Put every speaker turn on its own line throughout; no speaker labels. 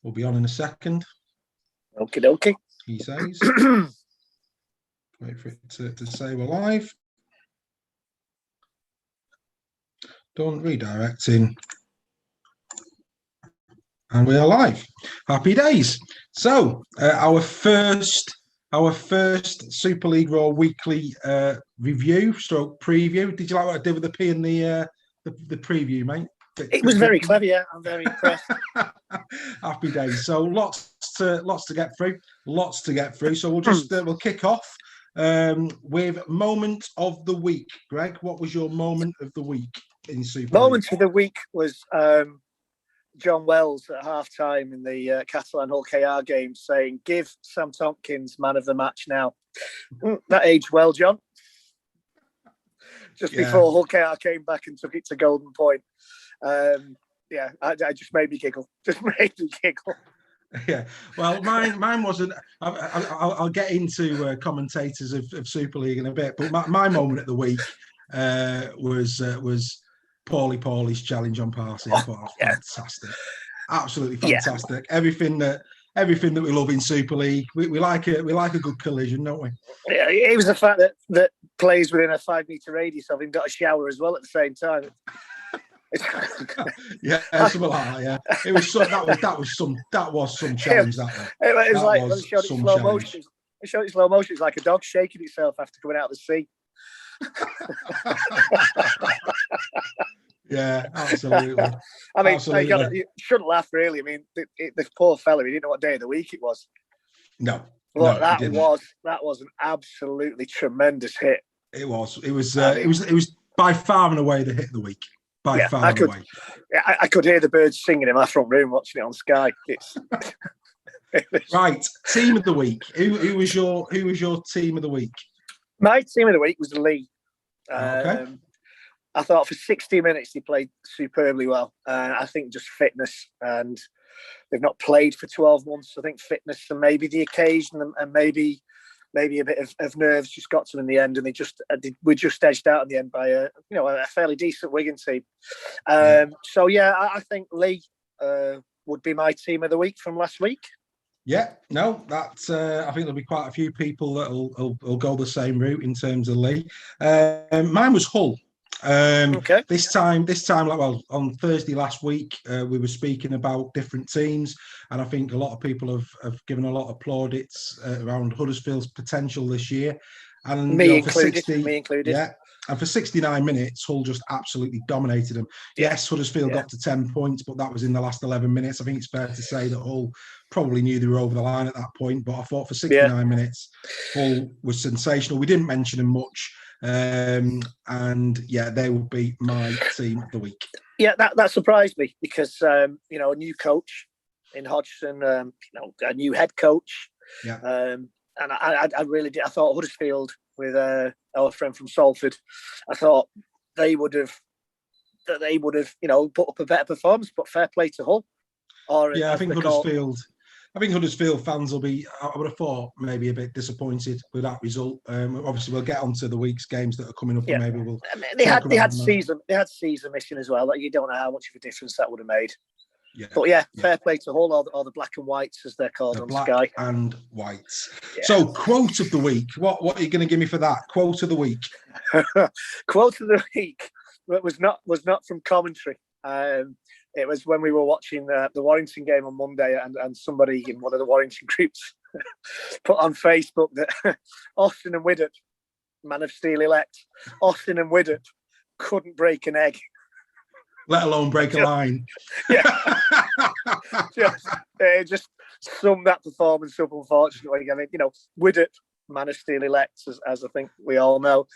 We'll be on in a second.
Okie dokie.
He says. Wait for it to say we're live. Done. Redirecting. And we are live. Happy days. So our first Super League Raw weekly review stroke preview. Did you like what I did with the P and the preview, mate?
It was very clever, yeah. I'm very impressed.
Happy days. So lots to get through. So we'll just we'll kick off with moment of the week. Greg, what was your moment of the week in Super League?
Moment of the week was John Wells at half-time in the Catalan Hull KR game saying, "Give Sam Tompkins man of the match now." That aged well, John. Just before Hull KR came back and took it to Golden Point. I just made me giggle.
Yeah, well, mine wasn't. I'll get into commentators of Super League in a bit, but my moment of the week was Paulie's challenge on Parsi. I thought fantastic, absolutely fantastic. Yeah. Everything that we love in Super League, we like it. We like a good collision, don't we?
Yeah, it was the fact that players within a 5 metre radius of him got a shower as well at the same time.
Yeah, something like that. Yeah, it was that was some challenge.
It was like when they showed it in slow motion. They showed it in slow motion. It's like a dog shaking itself after coming out of the sea.
Yeah, absolutely.
I mean, you shouldn't laugh, really. I mean, the poor fella, he didn't know what day of the week it was.
No,
but that was an absolutely tremendous hit.
It was by far and away the hit of the week. By far and away.
I could hear the birds singing in my front room watching it on Sky.
Right, team of the week. Who was your team of the week?
My team of the week was Lee.
Okay.
I thought for 60 minutes he played superbly well. I think just fitness, and they've not played for 12 months. I think fitness and maybe the occasion and maybe a bit of nerves just got to them in the end, and we just edged out in the end by a fairly decent Wigan team. So I think Lee would be my team of the week from last week.
Yeah, no, that's. I think there'll be quite a few people that'll go the same route in terms of Lee. Mine was Hull.
Okay.
This time, on Thursday last week, we were speaking about different teams, and I think a lot of people have given a lot of plaudits around Huddersfield's potential this year. And
me included.
Yeah. And for 69 minutes, Hull just absolutely dominated them. Yes, Huddersfield got to 10 points, but that was in the last 11 minutes. I think it's fair to say that Hull probably knew they were over the line at that point. But I thought for 69 minutes, Hull was sensational. We didn't mention them much. They will be my team of the week.
Yeah, that surprised me because, a new coach in Hodgson, a new head coach.
Yeah.
And I really did. I thought Huddersfield with our friend from Salford, I thought they would have, put up a better performance. But fair play to Hull.
I think Huddersfield fans will be. I would have thought maybe a bit disappointed with that result. Obviously, we'll get onto the week's games that are coming up, and maybe we'll.
They had season missing as well. Like, you don't know how much of a difference that would have made. Yeah. But fair play to Hull, or the black and whites as they're called on
black
Sky.
And whites. Yeah. So, quote of the week. What are you going to give me for that? Quote of the week.
Quote of the week was not from commentary. It was when we were watching the Warrington game on Monday, and somebody in one of the Warrington groups put on Facebook that Austin and Widdop, man of steel elect, Austin and Widdop couldn't break an egg.
Let alone break a line.
Yeah. just summed that performance up, unfortunately. I mean, Widdop, man of steel elect, as I think we all know.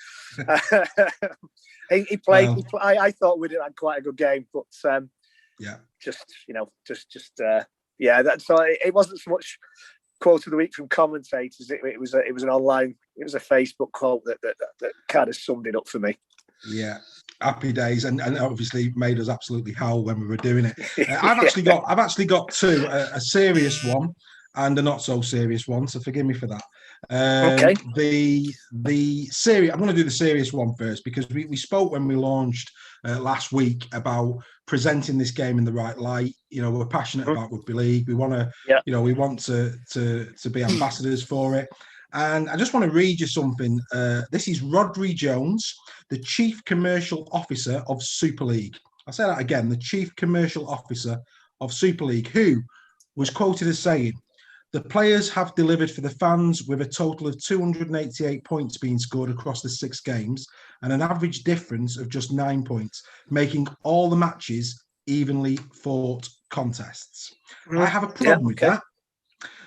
He played.
Well,
I thought Widdop had quite a good game, but so it wasn't so much quote of the week from commentators. It was an online. It was a Facebook quote that kind of summed it up for me.
Yeah. Happy days, and obviously made us absolutely howl when we were doing it. I've actually got two, a serious one and a not so serious one. So forgive me for that.
Okay.
The serious. I'm going to do the serious one first because we spoke when we launched last week about presenting this game in the right light. You know, we're passionate about rugby league. We want to, we want to be ambassadors for it. And I just want to read you something. This is Rodri Jones, the Chief Commercial Officer of Super League. I'll say that again, the Chief Commercial Officer of Super League, who was quoted as saying, "The players have delivered for the fans with a total of 288 points being scored across the 6 games and an average difference of just 9 points, making all the matches evenly fought contests." I have a problem with that.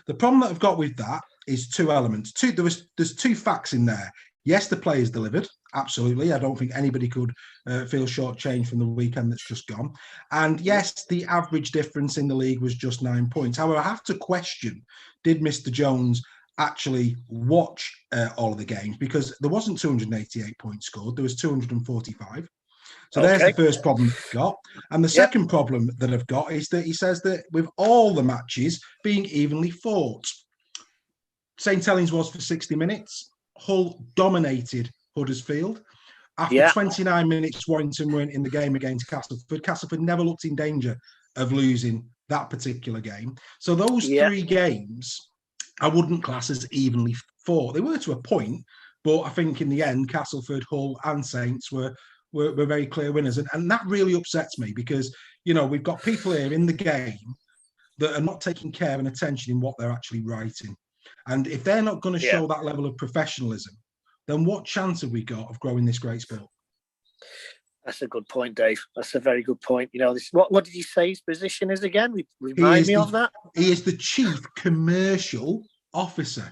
The problem that I've got with that is 2 elements. There's 2 facts in there. Yes, the players delivered. Absolutely. I don't think anybody could feel shortchanged from the weekend that's just gone. And yes, the average difference in the league was just 9 points. However, I have to question, did Mr. Jones actually watch all of the games? Because there wasn't 288 points scored. There was 245. So there's the first problem that I've got. And the second problem that I've got is that he says that with all the matches being evenly fought, St. Helens was for 60 minutes. Hull dominated Huddersfield. After 29 minutes, Warrington weren't in the game against Castleford. Castleford never looked in danger of losing that particular game. So those 3 games, I wouldn't class as evenly fought. They were to a point, but I think in the end, Castleford, Hull and Saints were very clear winners. And that really upsets me because, you know, we've got people here in the game that are not taking care and attention in what they're actually writing. And if they're not going to show that level of professionalism, then what chance have we got of growing this great sport?
That's a good point, Dave. That's a very good point. You know, what did you say his position is again? Remind me of that.
He is the Chief Commercial Officer.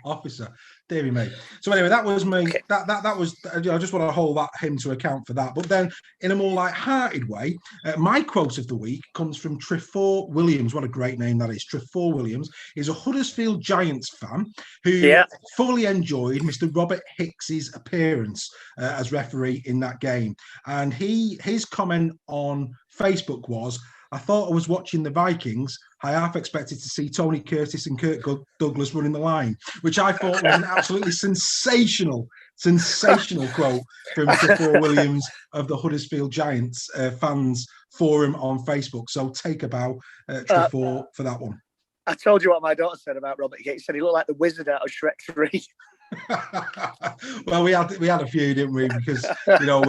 Officer, dearie me. So anyway, that was me. That was. I just want to hold him to account for that. But then, in a more light-hearted way, my quote of the week comes from Trefor Williams. What a great name that is! Trefor Williams is a Huddersfield Giants fan who fully enjoyed Mr. Robert Hicks's appearance as referee in that game, and his comment on Facebook was, "I thought I was watching the Vikings. I half expected to see Tony Curtis and Kirk Douglas running the line," which I thought was an absolutely sensational quote from Trefor Williams of the Huddersfield Giants fans forum on Facebook. So take a bow, Trefor, for that one.
I told you what my daughter said about Robert Hickes. He said he looked like the wizard out of Shrek 3.
Well, we had a few, didn't we? Because you know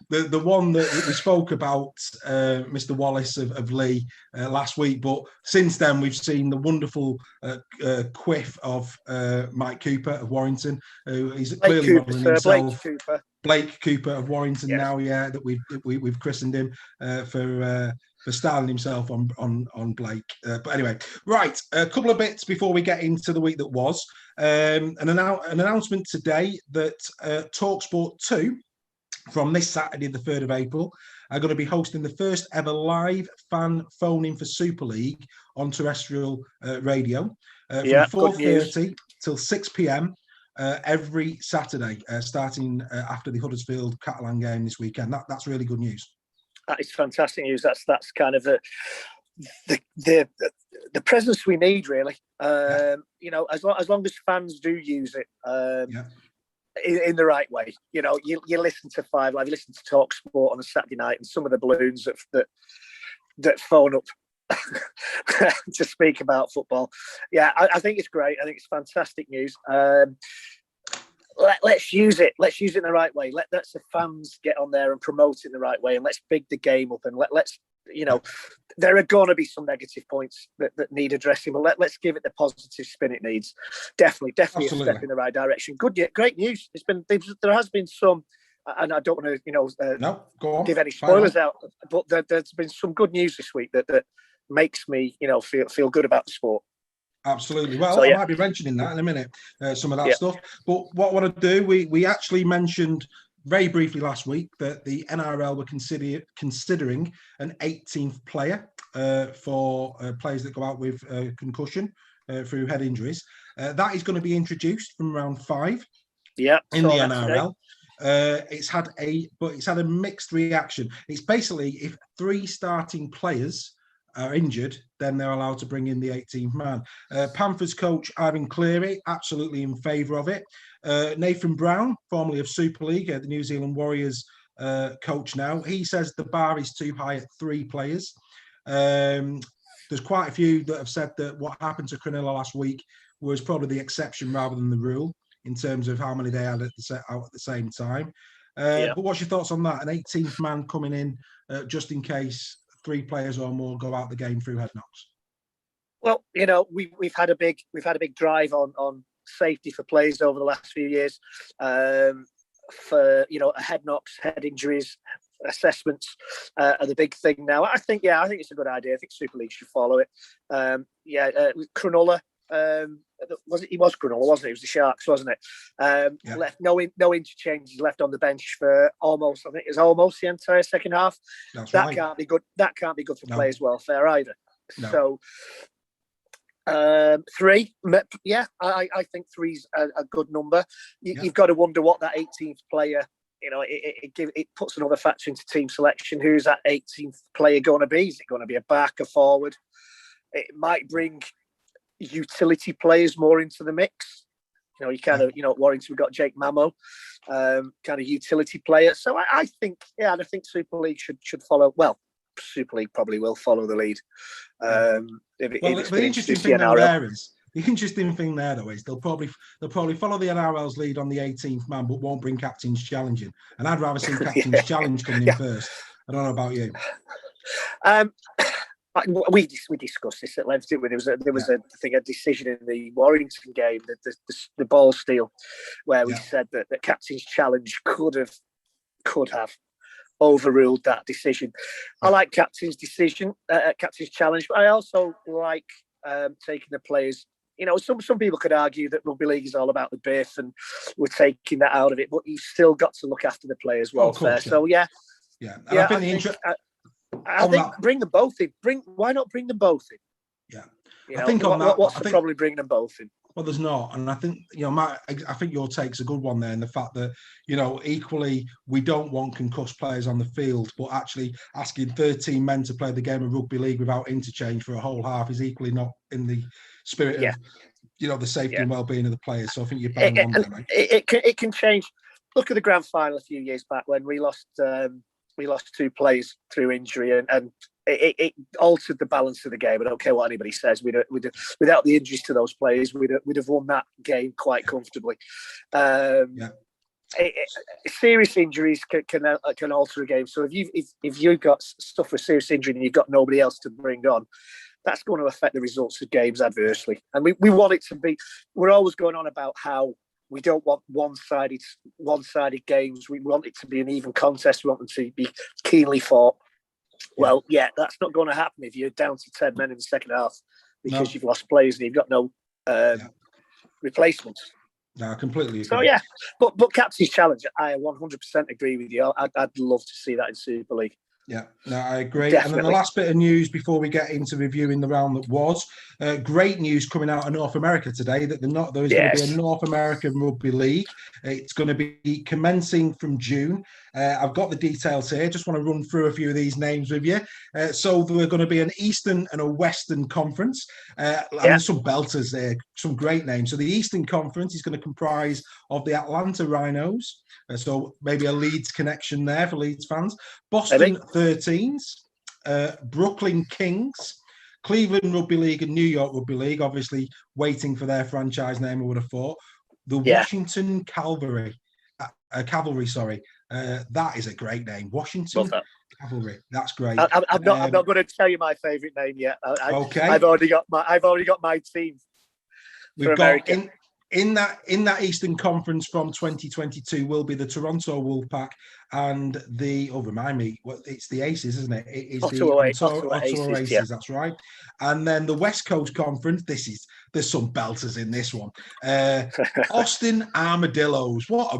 the one that we spoke about, Mr. Wallace of Lee last week, but since then we've seen the wonderful quiff of Mike Cooper of Warrington, who is clearly modelling himself. Blake Cooper of Warrington now, that we've christened him for styling himself on Blake. But anyway, right, a couple of bits before we get into the week that was. An announcement today that TalkSport 2, from this Saturday, the 3rd of April, are going to be hosting the first ever live fan phone-in for Super League on terrestrial radio from 4:30 till 6 p.m. Every Saturday, starting after the Huddersfield Catalan game this weekend. That's really good news.
That is fantastic news. That's kind of the presence we need, really. You know, as long as fans do use it in the right way. You know, you listen to 5 Live, you listen to Talk Sport on a Saturday night, and some of the balloons that phone up to speak about football. Yeah, I think it's great. I think it's fantastic news. Let's use it. Let's use it in the right way. Let's the fans get on there and promote it in the right way, and let's big the game up. And let's, you know, there are going to be some negative points that need addressing, but let's give it the positive spin it needs. Definitely
Absolutely.
A step in the right direction. Great news. There has been some, and I don't want to,
go on.
give any spoilers out, but there's been some good news this week that makes me, feel good about the sport.
Absolutely. Well, I might be mentioning that in a minute, some of that stuff. But what I want to do, we actually mentioned very briefly last week that the NRL were considering an 18th player for players that go out with concussion through head injuries. That is going to be introduced from round 5 in the NRL. It's had a mixed reaction. It's basically if 3 starting players are injured, then they're allowed to bring in the 18th man. Panthers coach Ivan Cleary, absolutely in favour of it. Nathan Brown, formerly of Super League, the New Zealand Warriors coach now. He says the bar is too high at 3 players. There's quite a few that have said that what happened to Cronulla last week was probably the exception rather than the rule in terms of how many they had out at the same time. But what's your thoughts on that? An 18th man coming in just in case 3 players or more go out the game through head knocks.
Well, we've had a big drive on safety for players over the last few years. For head knocks, head injuries, assessments are the big thing now. I think it's a good idea. I think Super League should follow it. Cronulla. He was Cronulla, wasn't it? It was the Sharks, wasn't it? Left no interchanges, left on the bench for almost the entire second half. That can't be good. That can't be good for players' welfare either. No. So 3, I think 3's a good number. You've got to wonder what that 18th player. It puts another factor into team selection. Who's that 18th player going to be? Is it going to be a back, a forward? It might bring utility players more into the mix. Warrington, we've got Jake Mamo, kind of utility player. So I think Super League should follow. Well, Super League probably will follow the lead.
The interesting thing there though is they'll probably follow the NRL's lead on the 18th man, but won't bring captain's challenging. And I'd rather see captain's challenge coming in first. I don't know about you.
We discussed this at length, didn't we? There was a decision in the Warrington game, the ball steal, where we said that the captain's challenge could have overruled that decision. I like captain's decision, captain's challenge, but I also like taking the players. Some people could argue that rugby league is all about the birth, and we're taking that out of it. But you've still got to look after the players' welfare. So I think bring them both in. Why not bring them both in?
Yeah, I think on that.
What's the problem bringing them both in?
Well, there's not, and I think I think your take's a good one there, in the fact that equally we don't want concussed players on the field, but actually asking 13 men to play the game of rugby league without interchange for a whole half is equally not in the spirit of the safety and well-being of the players. So I think you're bang on there, mate.
It can change. Look at the grand final a few years back when we lost 2 players through injury, and it altered the balance of the game. I don't care what anybody says. Without the injuries to those players, we'd have won that game quite comfortably. Serious injuries can alter a game. So if you've got stuff with serious injury and you've got nobody else to bring on, that's going to affect the results of games adversely. And we want it to be. We're always going on about how we don't want one-sided games. We want it to be an even contest. We want them to be keenly fought. Well, that's not going to happen if you're down to 10 men in the second half because you've lost players and you've got no replacements.
No, I completely agree.
So, but captain's challenge, I 100% agree with you. I'd love to see that in Super League.
Yeah, no, I agree.
Definitely.
And then the last bit of news before we get into reviewing the round that was, great news coming out of North America today that there is going to be a North American Rugby League. It's going to be commencing from June. I've got the details here. Just want to run through a few of these names with you. So there are going to be an Eastern and a Western Conference. And there's some belters there, some great names. So the Eastern Conference is going to comprise of the Atlanta Rhinos. So maybe a Leeds connection there for Leeds fans. Boston 13s, Brooklyn Kings, Cleveland Rugby League and New York Rugby League, obviously waiting for their franchise name, I would have thought. The Washington Cavalry. That is a great name. Washington Cavalry. That's great.
I'm not going to tell you my favourite name yet.
Okay.
I've already got my team.
We've got in that Eastern Conference from 2022 will be the Toronto Wolfpack and it's the Aces, isn't it? It is
Ottawa
Aces, that's right. And then the West Coast Conference, there's some belters in this one. Austin Armadillos. What a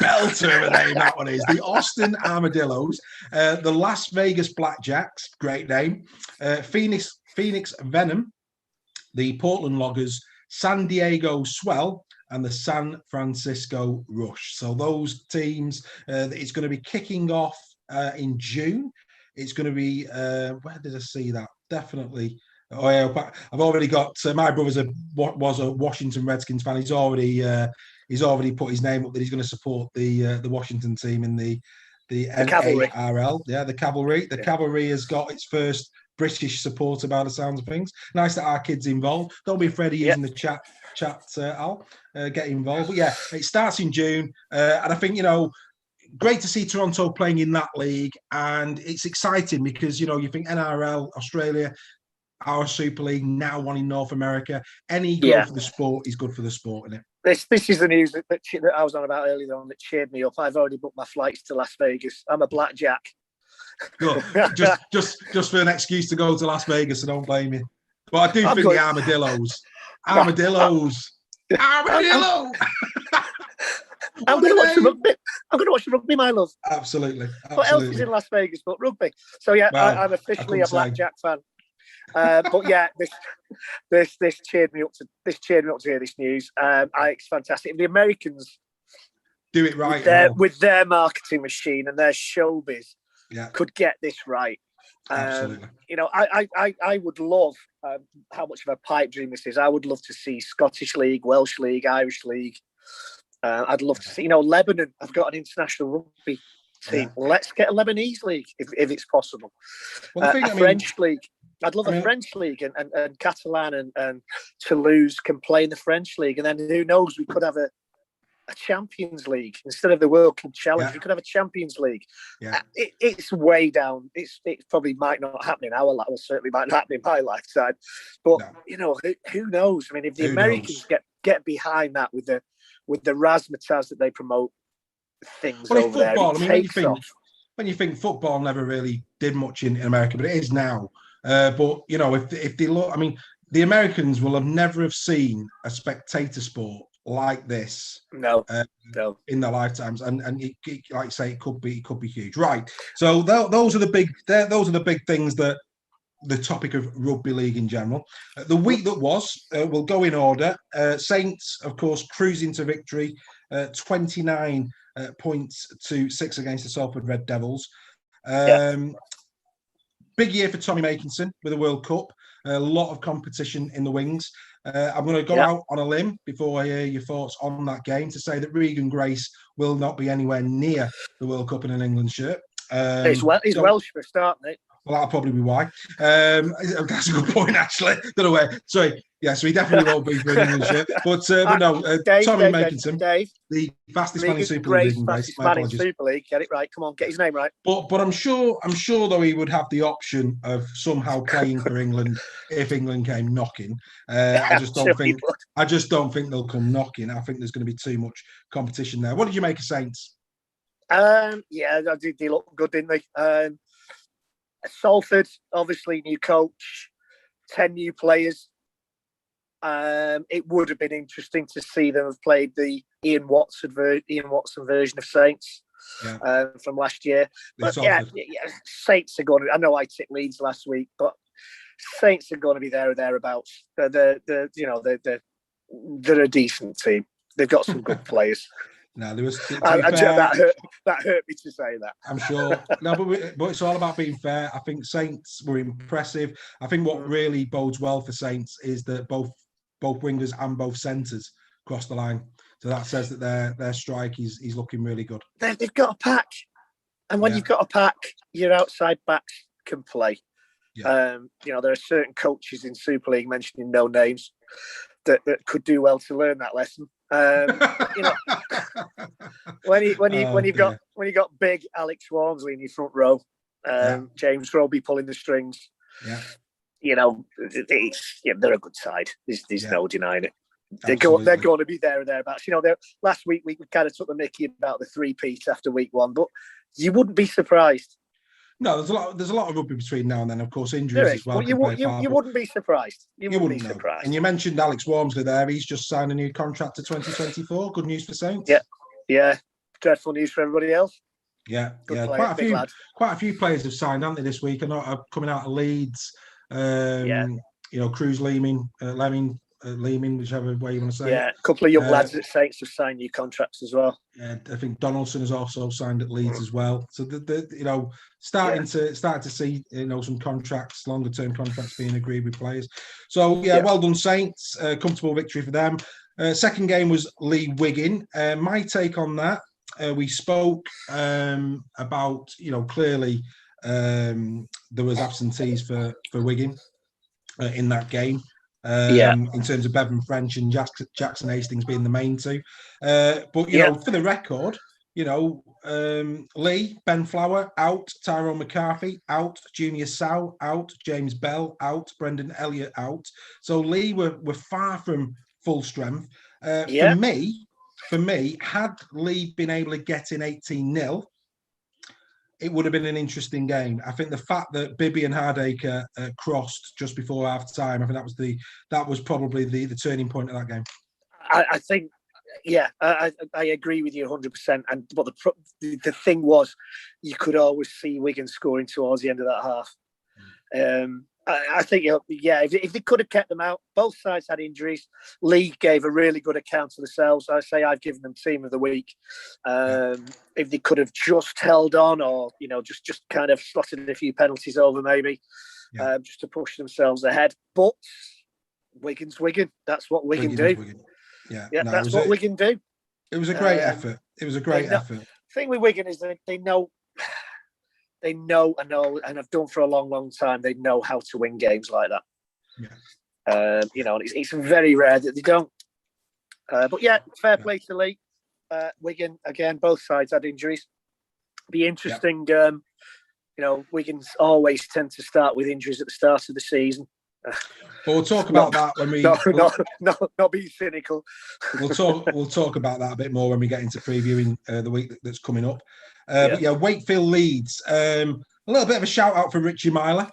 belter of a name that one is. The Austin Armadillos. The Las Vegas Blackjacks, great name. Phoenix Venom. The Portland Loggers, San Diego Swell, and the San Francisco Rush. So those teams, it's going to be kicking off in June. It's going to be, where did I see that? Definitely. Oh yeah, I've already got, my brother was a Washington Redskins fan. He's already put his name up that he's going to support the Washington team in the the
Cavalry.
NARL, the Cavalry. The Cavalry has got its first British supporter by the sounds of things. Nice that our kids involved. Don't be afraid of using the chat, Al. Get involved. But yeah, it starts in June, and I think great to see Toronto playing in that league, and it's exciting because you think NRL Australia, our Super League, now one in North America. Any good for the sport is good for the sport, isn't it?
This is the news that I was on about earlier on that cheered me up. I've already booked my flights to Las Vegas. I'm a blackjack.
Good. just for an excuse to go to Las Vegas, so don't blame me. But I do think the armadillos.
I'm going to watch the rugby. I'm going to watch the rugby, my love.
Absolutely.
What else is in Las Vegas but rugby? So yeah, I'm officially a blackjack fan. But yeah, this cheered me up to hear this news. It's fantastic. If the Americans
do it right
with their marketing machine and their showbiz, could get this right.
Absolutely.
I would love how much of a pipe dream this is. I would love to see Scottish League, Welsh League, Irish League. I'd love to see, Lebanon. I've got an international rugby team. Let's get a Lebanese league if it's possible. Well, French league. I'd love a French league, and Catalan and Toulouse can play in the French league, and then who knows, we could have a Champions League instead of the World Club Challenge. We could have a Champions League. It's way down. It probably might not happen in our life. Well, certainly might not happen in my lifetime. But who knows? I mean, if the Americans get behind that with the razzmatazz that they promote things over
football,
there,
when you think football never really did much in America, but it is now. But if they look, the Americans will never have seen a spectator sport like this
no
in their lifetimes, and it, like you say, it could be huge, right? So those are the big things that the topic of rugby league in general. The week that was, we'll go in order. Saints, of course, cruising to victory, 29 points to 6 against the Salford Red Devils. Big year for Tommy Makinson with the World Cup. A lot of competition in the wings. I'm going to go out on a limb before I hear your thoughts on that game to say that Regan Grace will not be anywhere near the World Cup in an England shirt.
He's Welsh for a start, mate.
Well, that'll probably be why. That's a good point, actually. Don't know where. Sorry. Yeah, so he definitely won't be for an England shirt. But no, Tommy Makinson, the fastest man in Super League.
Fastest man in Super League. Get it right. Come on, get his name right.
But I'm sure though he would have the option of somehow playing for England if England came knocking. I just don't think they'll come knocking. I think there's going to be too much competition there. What did you make of Saints?
They look good, didn't they? Salford, obviously new coach, 10 new players. It would have been interesting to see them have played the Ian Watson version of Saints from last year. But Saints are going to. I know I tipped Leeds last week, but Saints are going to be there or thereabouts. They're a decent team. They've got some good players.
No, there was.
That hurt me to say that.
I'm sure. No, but it's all about being fair. I think Saints were impressive. I think what really bodes well for Saints is that both wingers and both centres cross the line. So that says that their strike is looking really good.
They've got a pack, and when you've got a pack, your outside backs can play. Yeah. There are certain coaches in Super League, mentioning no names, that could do well to learn that lesson. When you got big Alex Walmsley in your front row, James Roby pulling the strings. They're a good side. There's no denying it. They're going to be there or thereabouts. Last week we kind of took the mickey about the three-peat after week one, but you wouldn't be surprised.
No, there's a lot of rugby between now and then. Of course, injuries as well.
You wouldn't be surprised. You wouldn't be surprised.
And you mentioned Alex Walmsley there. He's just signed a new contract to 2024. Good news for Saints.
Yeah. Dreadful news for everybody else.
Yeah. Quite a few players have signed, haven't they, this week? I know coming out of Leeds. Cruz Leeming, whichever way you want to say it.
Yeah, a couple of young lads at Saints have signed new contracts as well.
Yeah, I think Donaldson has also signed at Leeds as well. So starting to see some contracts, longer term contracts being agreed with players. So well done Saints. Comfortable victory for them. Second game was Lee Wigan. My take on that we spoke about, clearly there was absentees for Wigan in that game. In terms of Bevan French and Jackson Hastings being the main two. But, for the record, Lee, Ben Flower, out, Tyrone McCarthy, out, Junior Sow, out, James Bell, out, Brendan Elliott, out. So Lee were far from full strength. For me, had Lee been able to get in 18-0, it would have been an interesting game. I think the fact that Bibby and Hardacre crossed just before half time, I think that was probably the turning point of that game.
I think, I agree with you 100%. But the thing was, you could always see Wigan scoring towards the end of that half. I think, if they could have kept them out, both sides had injuries. Lee gave a really good account of themselves. I say I've given them team of the week. If they could have just held on, or just kind of slotted a few penalties over, maybe, just to push themselves ahead. But Wigan's Wigan. That's what Wigan do.
Wigan.
That's what Wigan do.
It was a great effort. It was a great effort.
The thing with Wigan is that they know, and I've done for a long, long time. They know how to win games like that. It's very rare that they don't. But fair play to Lee. Wigan again. Both sides had injuries. Be interesting. Wigan's always tend to start with injuries at the start of the season.
But we'll talk about that when we
not be cynical.
We'll talk about that a bit more when we get into previewing the week that's coming up. But Wakefield Leeds. A little bit of a shout out for Richie Myler.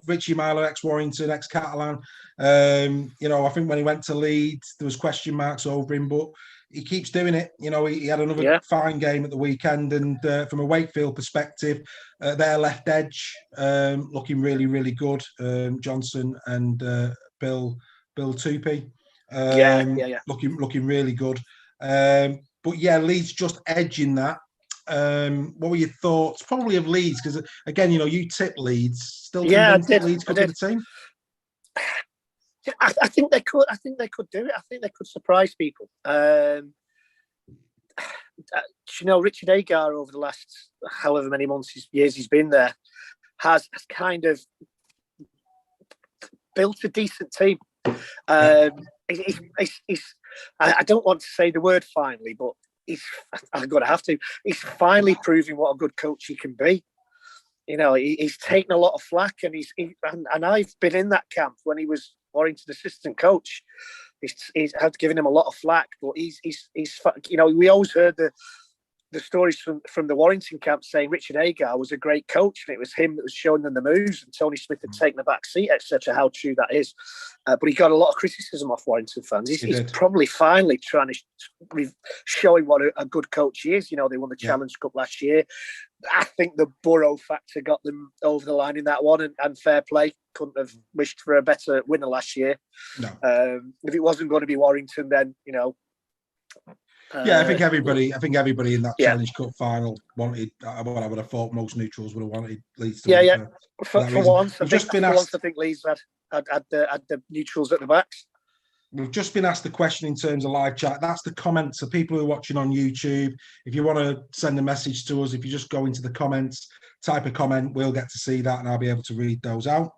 Richie Myler, ex-Warrington, ex-Catalan. I think when he went to Leeds, there was question marks over him, but he keeps doing it. He had another fine game at the weekend, and from a Wakefield perspective, their left edge looking really, really good. Johnson and Bill Tupy, looking really good. But Leeds just edging that. What were your thoughts? Probably of Leeds, because again, you tipped Leeds. Still convinced that Leeds could be the team.
I think they could. I think they could do it. I think they could surprise people. Richard Agar over the last however many years he's been there has kind of built a decent team. I don't want to say the word finally, but I'm going to have to. He's finally proving what a good coach he can be. He's taken a lot of flack, and and I've been in that camp when he was Warrington assistant coach. He's had given him a lot of flack, but he's we always heard the stories from the Warrington camp saying Richard Agar was a great coach, and it was him that was showing them the moves, and Tony Smith had taken the back seat, etc. How true that is, but he got a lot of criticism off Warrington fans. He's probably finally trying to showing what a good coach he is. They won the Challenge Cup last year. I think the Borough factor got them over the line in that one, and fair play. Couldn't have wished for a better winner last year.
No.
If it wasn't going to be Warrington, then
I think everybody in that Challenge Cup final wanted. What I would have thought most neutrals would have wanted Leeds to win.
For once, I think Leeds had the neutrals at the backs.
We've just been asked the question in terms of live chat. That's the comments. So people who are watching on YouTube, if you want to send a message to us, if you just go into the comments, type a comment, we'll get to see that, and I'll be able to read those out.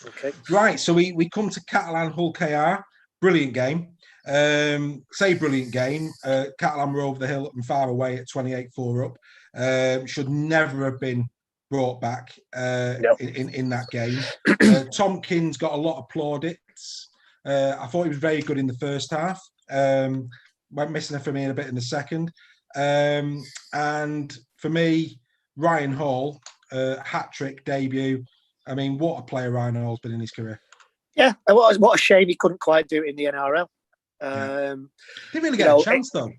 Okay.
Right. So we come to Catalan Hull KR. Brilliant game. Brilliant game. Catalan were over the hill and far away at 28-4 up. Should never have been brought back in that game. Tompkins got a lot of plaudits. I thought he was very good in the first half. Went missing for me a bit in the second. And for me, Ryan Hall, hat-trick debut. I mean, what a player Ryan Hall's been in his career.
Yeah, what a shame he couldn't quite do it in the NRL.
Didn't really get a chance, though.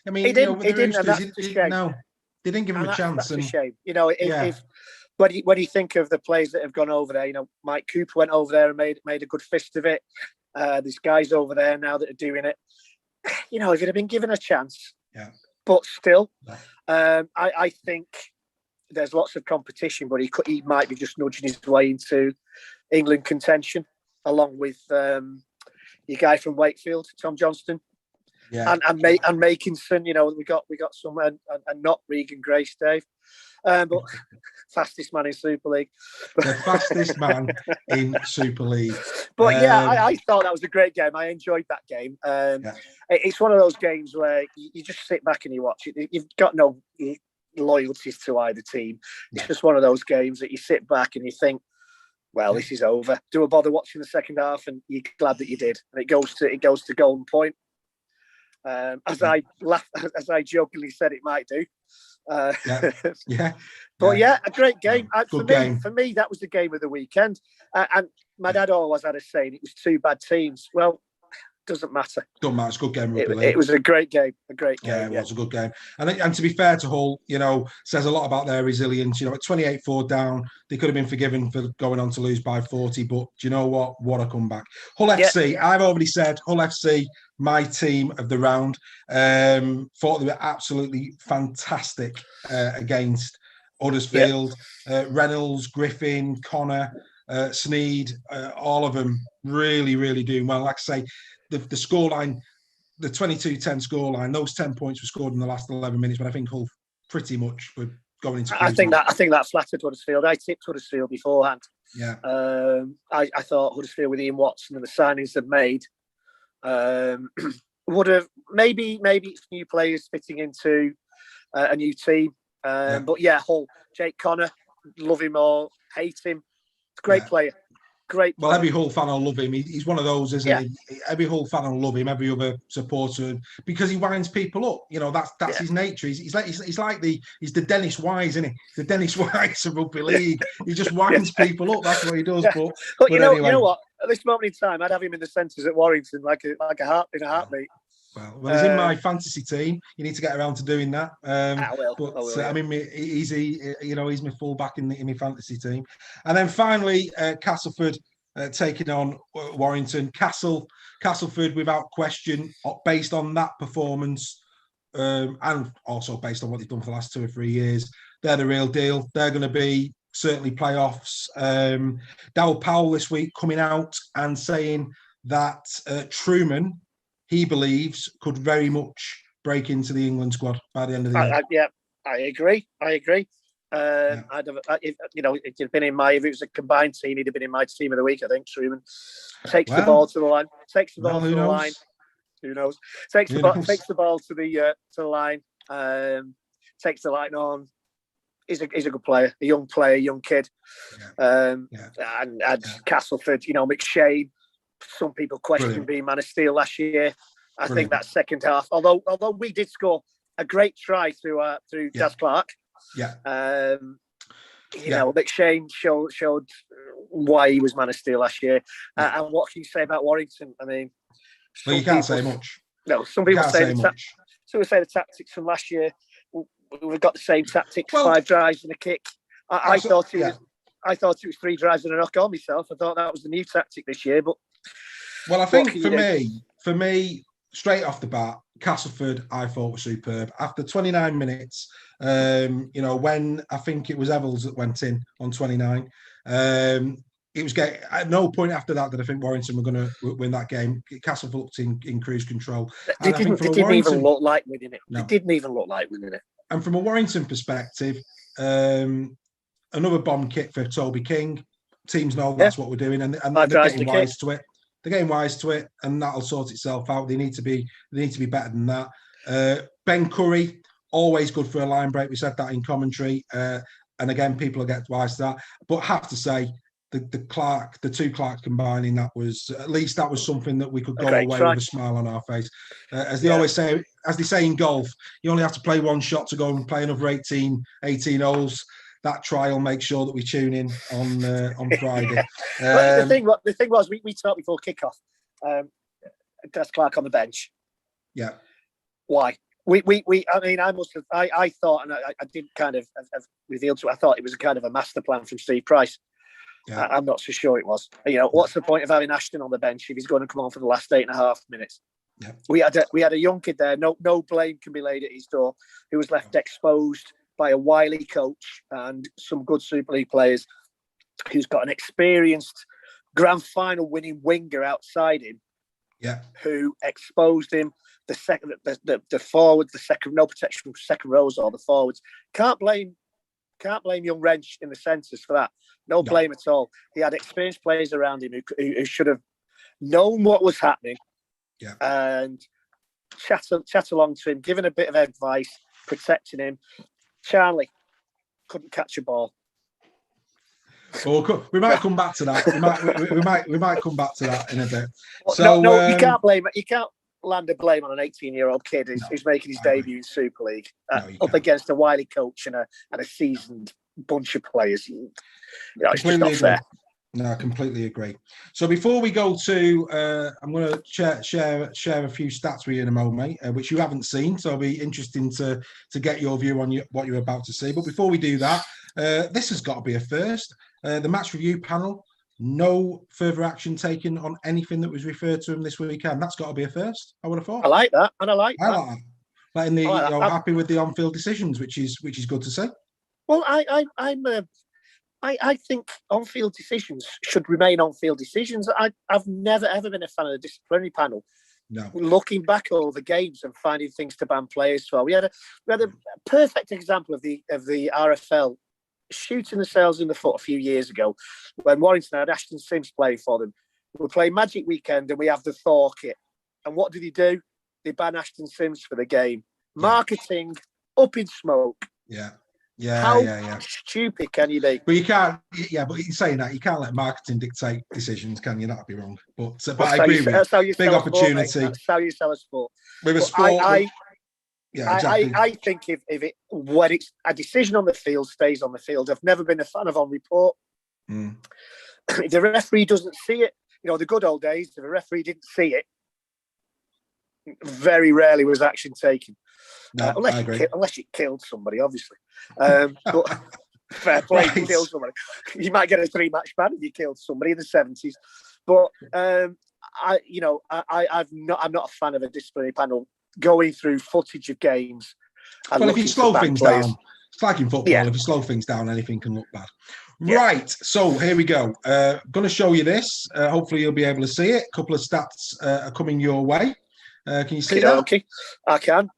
I mean,
he didn't, and that's a shame.
No, they didn't give him a chance.
That's a shame. If when you think of the players that have gone over there, Mike Cooper went over there and made a good fist of it. There's guys over there now that are doing it. If he'd have been given a chance, but still, I think there's lots of competition, but he might be just nudging his way into England contention, along with your guy from Wakefield, Tom Johnston. and Makinson. We got some and not Regan Grace, Dave, but fastest man in Super League.
The fastest man in Super League.
But I thought that was a great game. I enjoyed that game. It's one of those games where you just sit back and you watch it. You've got no loyalties to either team. It's just one of those games that you sit back and you think, well, this is over. Do I bother watching the second half? And you're glad that you did. And it goes to Golden Point. As I jokingly said, it might do. But a great game. For me, that was the game of the weekend. And my dad always had a saying, it was two bad teams. Well, doesn't matter.
Don't matter. It's a good game.
It was a great game.
Yeah, it was a good game. And to be fair to Hull, says a lot about their resilience. At 28-4 down, they could have been forgiven for going on to lose by 40. But do you know what? What a comeback. Hull FC, I've already said, Hull FC, my team of the round. Thought they were absolutely fantastic against Huddersfield. Reynolds, Griffin, Connor, Sneed, all of them really, really doing well. Like I say, the scoreline, the 22-10 scoreline, those 10 points were scored in the last 11 minutes, but I think Hull pretty much were going into.
I think that flattered Huddersfield. I tipped Huddersfield beforehand.
Yeah.
I thought Huddersfield with Ian Watson and the signings they've made would have maybe it's new players fitting into a new team. But Hull, Jake Connor, love him or hate him. It's a great player. Great player.
Well, every Hull fan will love him. He's one of those, isn't he? Every Hull fan will love him. Every other supporter, because he winds people up. That's his nature. He's the Dennis Wise, isn't he? The Dennis Wise of Rugby League. He just winds people up. That's what he does. But
you know what? At this moment in time, I'd have him in the centres at Warrington, like a heartbeat.
Well, he's in my fantasy team. You need to get around to doing that.
I will.
I mean, he's my fullback in my fantasy team. And then finally, Castleford taking on Warrington. Castleford, without question, based on that performance, and also based on what they've done for the last 2 or 3 years, they're the real deal. They're going to be certainly playoffs. Darryl Powell this week coming out and saying that Truman, he believes, could very much break into the England squad by the end of the year.
I agree. If he'd been if it was a combined team, he'd have been in my team of the week. I think Truman takes the ball to the line. Who knows? Takes the ball to the line. Takes the line on. He's a good player, a young kid. And Castleford, McShane. Some people question being Man of Steel last year. I think that second half, although we did score a great try through Daz Clark. McShane showed why he was Man of Steel last year. And what can you say about Warrington? I mean,
you can't say much.
No, some people say the tactics from last year. We've got the same tactics: 5 drives and a kick. I thought it was 3 drives and a knock on myself. I thought that was the new tactic this year. But
I think for me, straight off the bat, Castleford I thought was superb. After 29 minutes, when I think it was Evans that went in on 29, it was at no point after that did I think Warrington were going to win that game. Castleford looked in cruise control.
They didn't even look like winning it. No. They didn't even look like winning it.
And from a Warrington perspective, another bomb kick for Toby King. Teams know that's what we're doing, and they're getting wise to it. They're getting wise to it, and that'll sort itself out. They need to be better than that. Ben Curry, always good for a line break. We said that in commentary, and again, people will get wise to that. But have to say, the two Clarks combining, that was something that we could go away with a smile on our face. As they always say, as they say in golf, you only have to play one shot to go and play another 18 holes. That try will make sure that we tune in on Friday.
The thing was, we talked before kickoff. Daz Clark on the bench.
Yeah.
Why? I thought, and I didn't kind of have revealed to it, I thought it was a kind of a master plan from Steve Price. Yeah. I'm not so sure it was. What's the point of having Ashton on the bench if he's going to come on for the last 8.5 minutes? Yeah. We had a young kid there. No blame can be laid at his door, who was left exposed by a wily coach and some good Super League players, who's got an experienced grand final winning winger outside him, Yeah. Who exposed him. The second, the forward, the second, no protection from second rows or the forwards. Can't blame young Wrench in the centres for that. No blame at all. He had experienced players around him who should have known what was happening.
Yeah.
And chat along to him, giving a bit of advice, protecting him. Charlie couldn't catch a ball.
Well, we might come back to that. We might come back to that in a bit.
So no, you can't blame it. You can't land a blame on an 18-year-old kid who's making his debut in Super League up against a wily coach and a seasoned bunch of players. It's just not fair.
No, I completely agree. So before we go to, I'm going to share a few stats with you in a moment, which you haven't seen. So it'll be interesting to get your view on what you're about to see. But before we do that, this has got to be a first. The match review panel, no further action taken on anything that was referred to him this weekend. That's got to be a first, I would have thought.
I like that, and I like that.
Happy with the on-field decisions, which is good to see.
Well, I think on-field decisions should remain on-field decisions. I've never ever been a fan of the disciplinary panel.
No.
Looking back over the games and finding things to ban players for, we had a perfect example of the RFL shooting themselves in the foot a few years ago when Warrington had Ashton Sims playing for them. We play Magic Weekend and we have the Thor kit. And what did he do? They ban Ashton Sims for the game. Marketing up in smoke.
Yeah.
How stupid can you be?
But you can't. Yeah, but you're saying that you can't let marketing dictate decisions, can you? That'd be wrong. But I agree with you. Big opportunity.
That's how you sell a sport.
With a sport.
Exactly. I think when it's a decision on the field, stays on the field. I've never been a fan of on report. If the referee doesn't see it, the good old days, if the referee didn't see it, very rarely was action taken.
No,
unless you killed somebody, obviously. But fair play, you killed somebody. You might get a 3-match ban if you killed somebody in the 70s. But I'm not a fan of a disciplinary panel going through footage of games.
Well, if you slow things down, it's like in football. If you slow things down, anything can look bad. Yeah. Right, so here we go. Going to show you this. Hopefully, you'll be able to see it. A couple of stats are coming your way. Can you see that?
Okay, I can.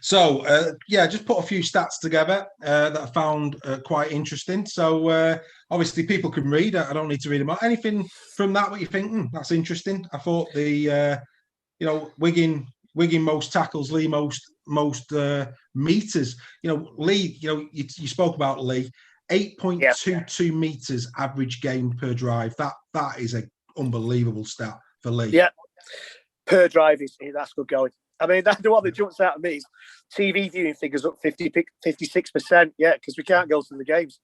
So, just put a few stats together that I found quite interesting. So, obviously, people can read. I don't need to read them out. Anything from that, what you think? That's interesting. I thought Wigan most tackles, Lee most meters. Lee, you spoke about Lee. 8.22 meters average game per drive. That is an unbelievable stat for Lee.
Yeah, per drive that's good going. I mean, that's the one that jumps out at me is TV viewing figures up 56%. Yeah, because we can't go to the games.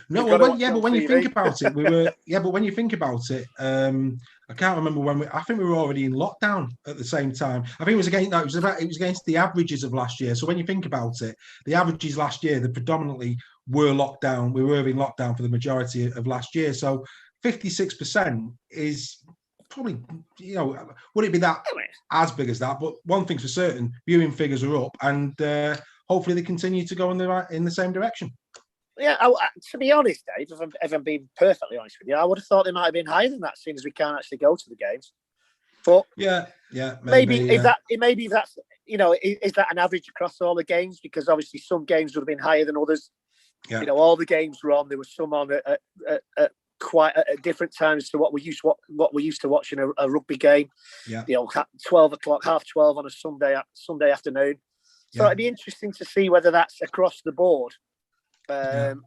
No, but when you think about it, when you think about it, I can't remember I think we were already in lockdown at the same time. I think it was against the averages of last year. So when you think about it, the averages last year, they predominantly were locked down. We were in lockdown for the majority of last year. So 56% is probably, would it be that as big as that? But one thing's for certain, viewing figures are up, and hopefully they continue to go in the same direction.
Yeah, to be honest, Dave, if I'm being perfectly honest with you, I would have thought they might have been higher than that, seeing as we can't actually go to the games. But maybe is that an average across all the games? Because obviously some games would have been higher than others. Yeah. All the games were on. There was some on at quite at different times to what we used to watching a rugby game.
Yeah.
12 o'clock, 12:30 on a Sunday afternoon. So it'd be interesting to see whether that's across the board.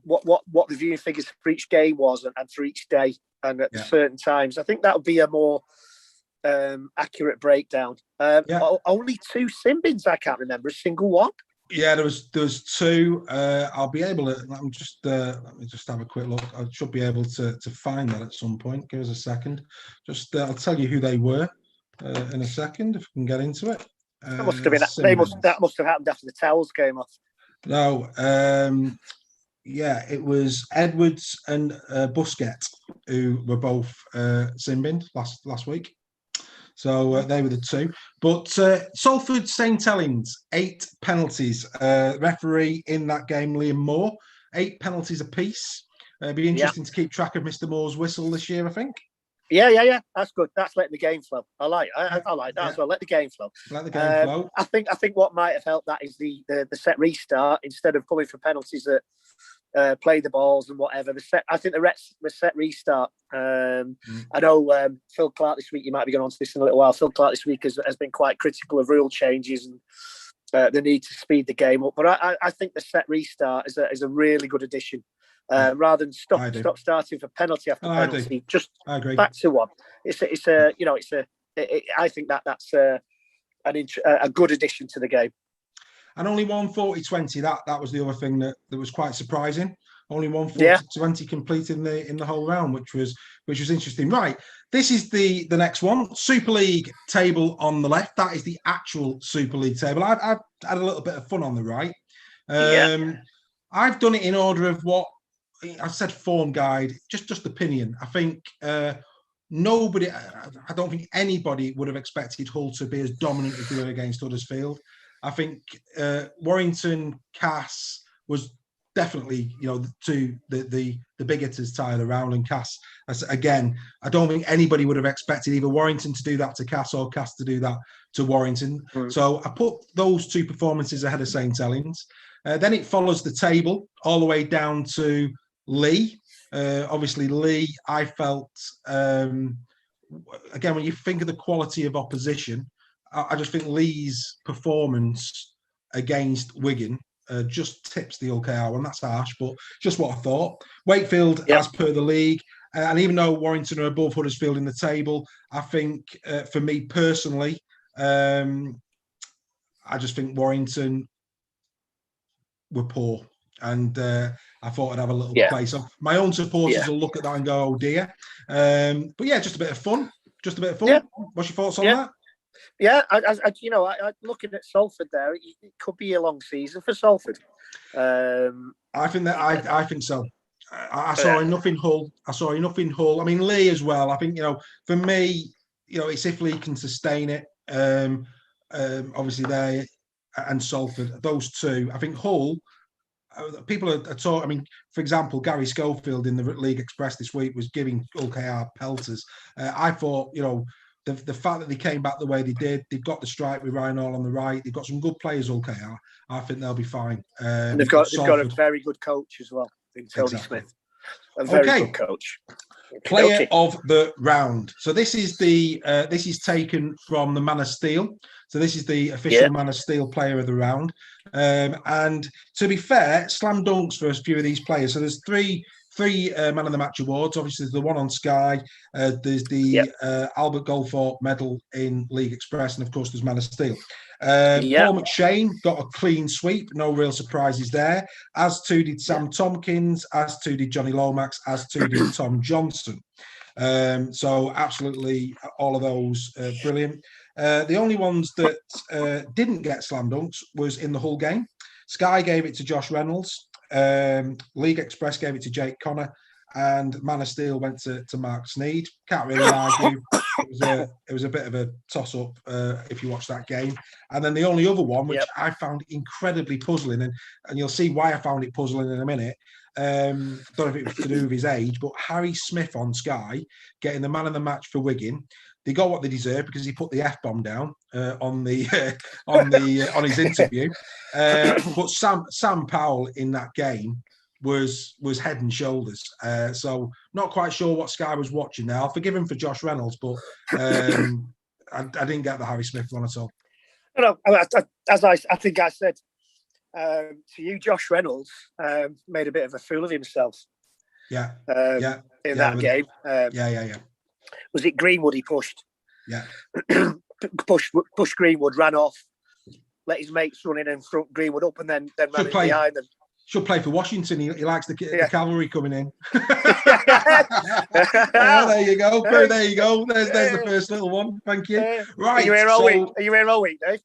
What the viewing figures for each game was and for each day and at certain times. I think that would be a more accurate breakdown. Only 2 sin bins. I can't remember a single one.
Yeah, there was 2. I'll be able to. Let me just have a quick look. I should be able to find that at some point. Give us a second. I'll tell you who they were in a second if we can get into it.
That must have been. That must have happened after the towels came off.
No. It was Edwards and Busquet who were both sin binned last week. So they were the 2. But Salford St Helens, 8 penalties. Referee in that game, Liam Moore, 8 penalties apiece. It'd be interesting to keep track of Mr. Moore's whistle this year, I think.
Yeah. That's good. That's letting the game flow. I like that as well. Let the game flow.
Let the game flow.
I think what might have helped that is the set restart instead of coming for penalties that play the balls and whatever. I think the set restart. I know Phil Clark this week. You might be going on to this in a little while. Phil Clark this week has been quite critical of rule changes and the need to speed the game up. But I think the set restart is a really good addition. Rather than stop starting for penalty after penalty, just back to one. I think that's a good addition to the game.
And only 1:40:20. That was the other thing that was quite surprising. Only 1:40:20 completed in the whole round, which was interesting. Right, this is the next one. Super League table on the left. That is the actual Super League table. I've had a little bit of fun on the right. I've done it in order of what I said. Form guide, just opinion. I think nobody. I don't think anybody would have expected Hull to be as dominant as they were against Huddersfield. I think Warrington, Cass was definitely, the big hitters tied around, and Cass, again, I don't think anybody would have expected either Warrington to do that to Cass or Cass to do that to Warrington. So I put those two performances ahead of St Helens. Then it follows the table all the way down to Lee. Obviously, Lee, I felt, again, when you think of the quality of opposition, I just think Lee's performance against Wigan just tips the OKR, and that's harsh, but just what I thought. Wakefield, as per the league, and even though Warrington are above Huddersfield in the table, I think for me personally, I just think Warrington were poor, and I thought I'd have a little play. So my own supporters will look at that and go, "Oh dear," but yeah, just a bit of fun. Yeah. What's your thoughts on that?
Yeah, I looking at Salford there, it could be a long season for Salford.
I think so. I saw enough in Hull. I mean, Lee as well. I think, for me, it's if Lee can sustain it. Obviously they and Salford, those two. I think Hull. People are talking. I mean, for example, Gary Schofield in the League Express this week was giving OKR pelters. I thought, the fact that they came back the way they did, they've got the strike with Ryan Hall on the right. They've got some good players, OKR. I think they'll be fine.
And they've got a very good coach as well, in Tony Smith. A very good coach.
Player of the round. So this is this is taken from the Man of Steel. So this is the official Man of Steel player of the round. And to be fair, slam dunks for a few of these players. So there's three Man of the Match awards. Obviously, there's the one on Sky. There's the Albert Goldthorpe medal in League Express, and of course, there's Man of Steel. Paul McShane got a clean sweep. No real surprises there. As too did Sam Tompkins. As too did Johnny Lomax. As too did Tom Johnson. So absolutely, all of those brilliant. The only ones that didn't get slam dunks was in the Hull game. Sky gave it to Josh Reynolds. League Express gave it to Jake Connor, and Man of Steel went to Mark Sneed. Can't really argue. It was a bit of a toss-up if you watch that game. And then the only other one, which I found incredibly puzzling, and you'll see why I found it puzzling in a minute. Don't know if it was to do with his age, but Harry Smith on Sky getting the man of the match for Wigan. They got what they deserved because he put the F-bomb down on his interview. But Sam Powell in that game was head and shoulders. So not quite sure what Sky was watching there. I'll forgive him for Josh Reynolds, but I didn't get the Harry Smith one at all.
No, as I think I said to you, Josh Reynolds made a bit of a fool of himself.
In
that game.
Yeah.
Was it Greenwood he pushed?
Yeah.
pushed Greenwood, ran off, let his mates run in and front Greenwood up, and then ran in behind them.
Should play for Washington. He likes the cavalry coming in. There you go. There you go. There's the first little one. Thank you. Right.
Are you here all week? Are you here all week, Dave?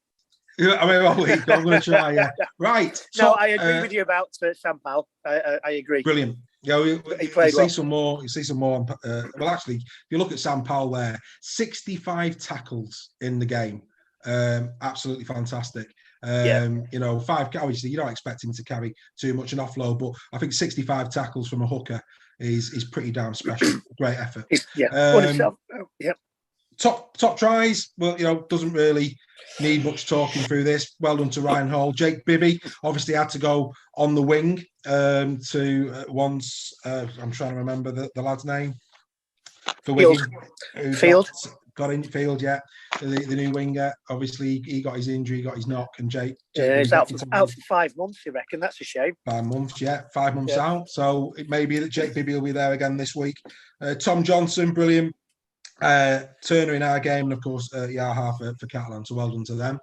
I'm here all week. I'm going to try. Yeah. Right.
No, I agree with you about Sam Powell. I agree.
Brilliant. You see some more. Well, actually, if you look at Sam Powell there, 65 tackles in the game. Absolutely fantastic. 5. Obviously, you don't expect him to carry too much an offload, but I think 65 tackles from a hooker is pretty damn special. Great effort.
Yeah.
Top tries. Well, doesn't really need much talking through this. Well done to Ryan Hall. Jake Bibby obviously had to go on the wing to once. I'm trying to remember the lad's name for Wigan.
Field.
Got in Field, yeah. The new winger. Obviously, he got his injury, he got his knock, and Jake
he's out for 5 months, you reckon? That's a shame.
5 months, yeah. 5 months out. So it may be that Jake Bibby will be there again this week. Tom Johnson, brilliant. Turner in our game, and of course, Yaha for Catalan. So well done to them.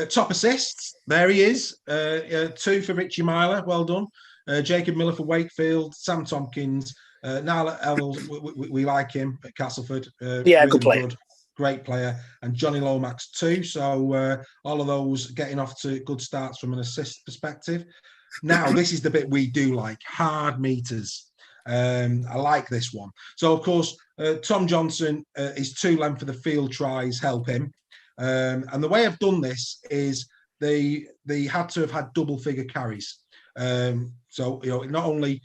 Top assists, there he is. 2 for Richie Myler, well done. Jacob Miller for Wakefield, Sam Tompkins, Niall Ells, we like him at Castleford.
Really good player.
Great player. And Johnny Lomax too. So all of those getting off to good starts from an assist perspective. Now, this is the bit we do like, hard meters. I like this one. So, of course, Tom Johnson, his 2 length for the field tries help him. And the way I've done this is they had to have had double figure carries. So, not only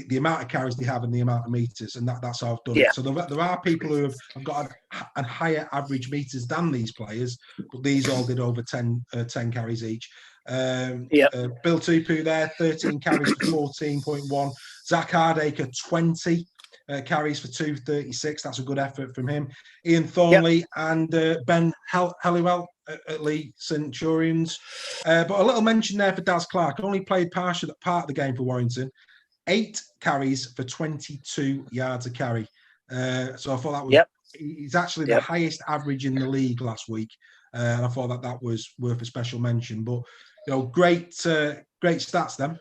the amount of carries they have and the amount of meters, and that's how I've done it. So there are people who have got a higher average meters than these players, but these all did over 10 carries each. Bill Tupu there, 13 carries for 14.1. Zach Hardacre, 20 carries for 236. That's a good effort from him. Ian Thornley and Ben Helliwell at Lee Centurions. But a little mention there for Daz Clark. Only played part of the game for Warrington. 8 carries for 22 yards a carry. So I thought that was he's actually the highest average in the league last week. And I thought that was worth a special mention. But great stats then.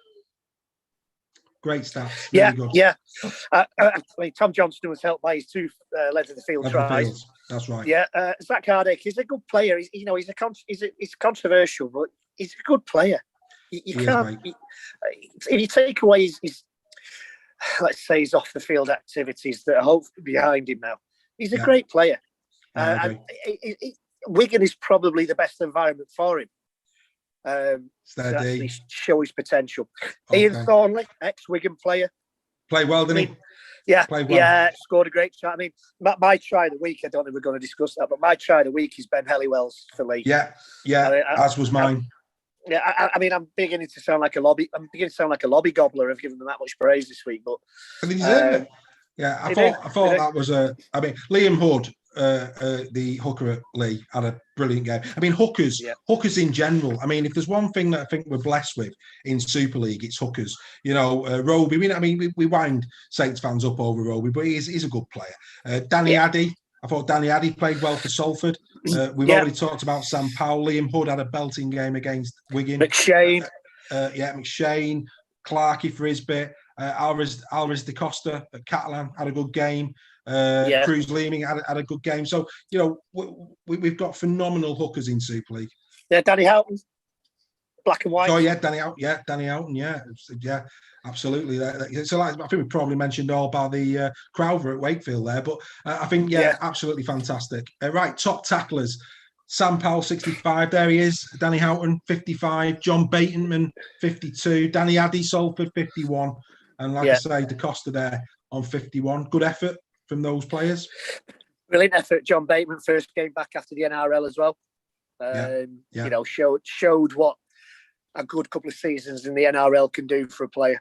Great stats. Really good.
I mean, Tom Johnston was helped by his 2 length of the field tries.
That's right.
Yeah, Zach Hardacre, he's a good player. He's controversial, but he's a good player. You can't. If you take away his let's say his off the field activities that are hopefully behind him now, he's a great player. Wigan is probably the best environment for him. To actually show his potential. Okay. Ian Thornley, ex-Wigan player.
Played well, didn't he?
Yeah, scored a great try. I mean, my try of the week, I don't think we're going to discuss that, but my try of the week is Ben Helliwell's for Lee.
Yeah, as was mine.
I mean, I'm beginning to sound like a lobby gobbler. I've given them that much praise this week, but
I mean, I thought that was Liam Hood, the hooker at Lee, had a brilliant game. I mean, hookers in general. I mean, if there's one thing that I think we're blessed with in Super League, it's hookers. Roby. We wind Saints fans up over Roby, but he's a good player. Danny Addy. I thought Danny Addy played well for Salford. We've already talked about Sam Powell. Liam Hood had a belting game against Wigan.
McShane.
McShane. Clarkey for his bit. Alvarez de Costa at Catalan had a good game. Cruz Leeming had a good game. So, we've got phenomenal hookers in Super League.
Yeah, Danny Houghton. Black and white.
Oh, Danny Houghton. Yeah, absolutely. So I think we probably mentioned all about the Crowther at Wakefield there, but I think, absolutely fantastic. Right, top tacklers. Sam Powell, 65. There he is. Danny Houghton, 55. John Bateman, 52. Danny Addy, Salford, 51. And like I say, De Costa there on 51. Good effort from those players.
Brilliant effort. John Bateman, first game back after the NRL as well. Showed what a good couple of seasons in the NRL can do for a player.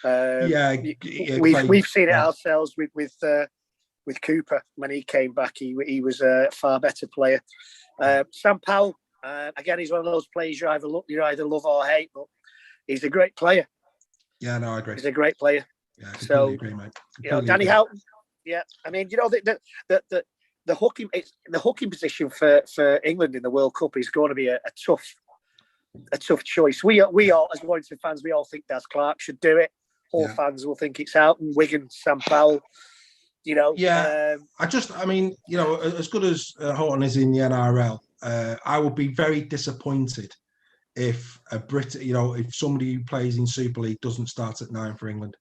We've seen it ourselves with Cooper when he came back. He was a far better player. Sam Powell, again, he's one of those players you either love or hate, but he's a great player.
Yeah, no, I agree.
He's a great player.
Yeah, completely agree, mate.
Danny Houghton. Yeah, I mean, the hooking position for England in the World Cup is going to be a tough choice. We all, as Warrington fans, we all think Daz Clark should do it. Hull fans will think it's Houghton, Wigan, Sam Powell.
As good as Houghton is in the NRL, I would be very disappointed if if somebody who plays in Super League doesn't start at 9 for England.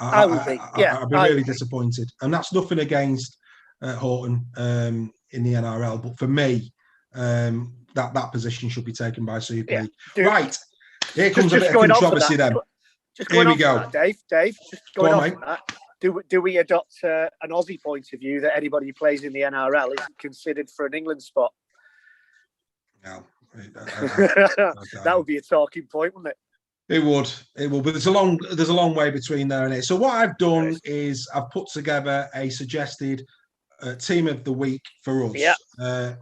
I'd be really disappointed, and that's nothing against Houghton in the NRL, but for me, that position should be taken by Super League. Right, here comes a bit of controversy then.
just going
Here
on
we go.
from that, Dave, just going
Go
on
on,
from that. Do we adopt an Aussie point of view that anybody who plays in the NRL isn't considered for an England spot?
No.
That would be a talking point, wouldn't it?
It would, but there's a long way between there and it. So what I've done is I've put together a suggested team of the week for us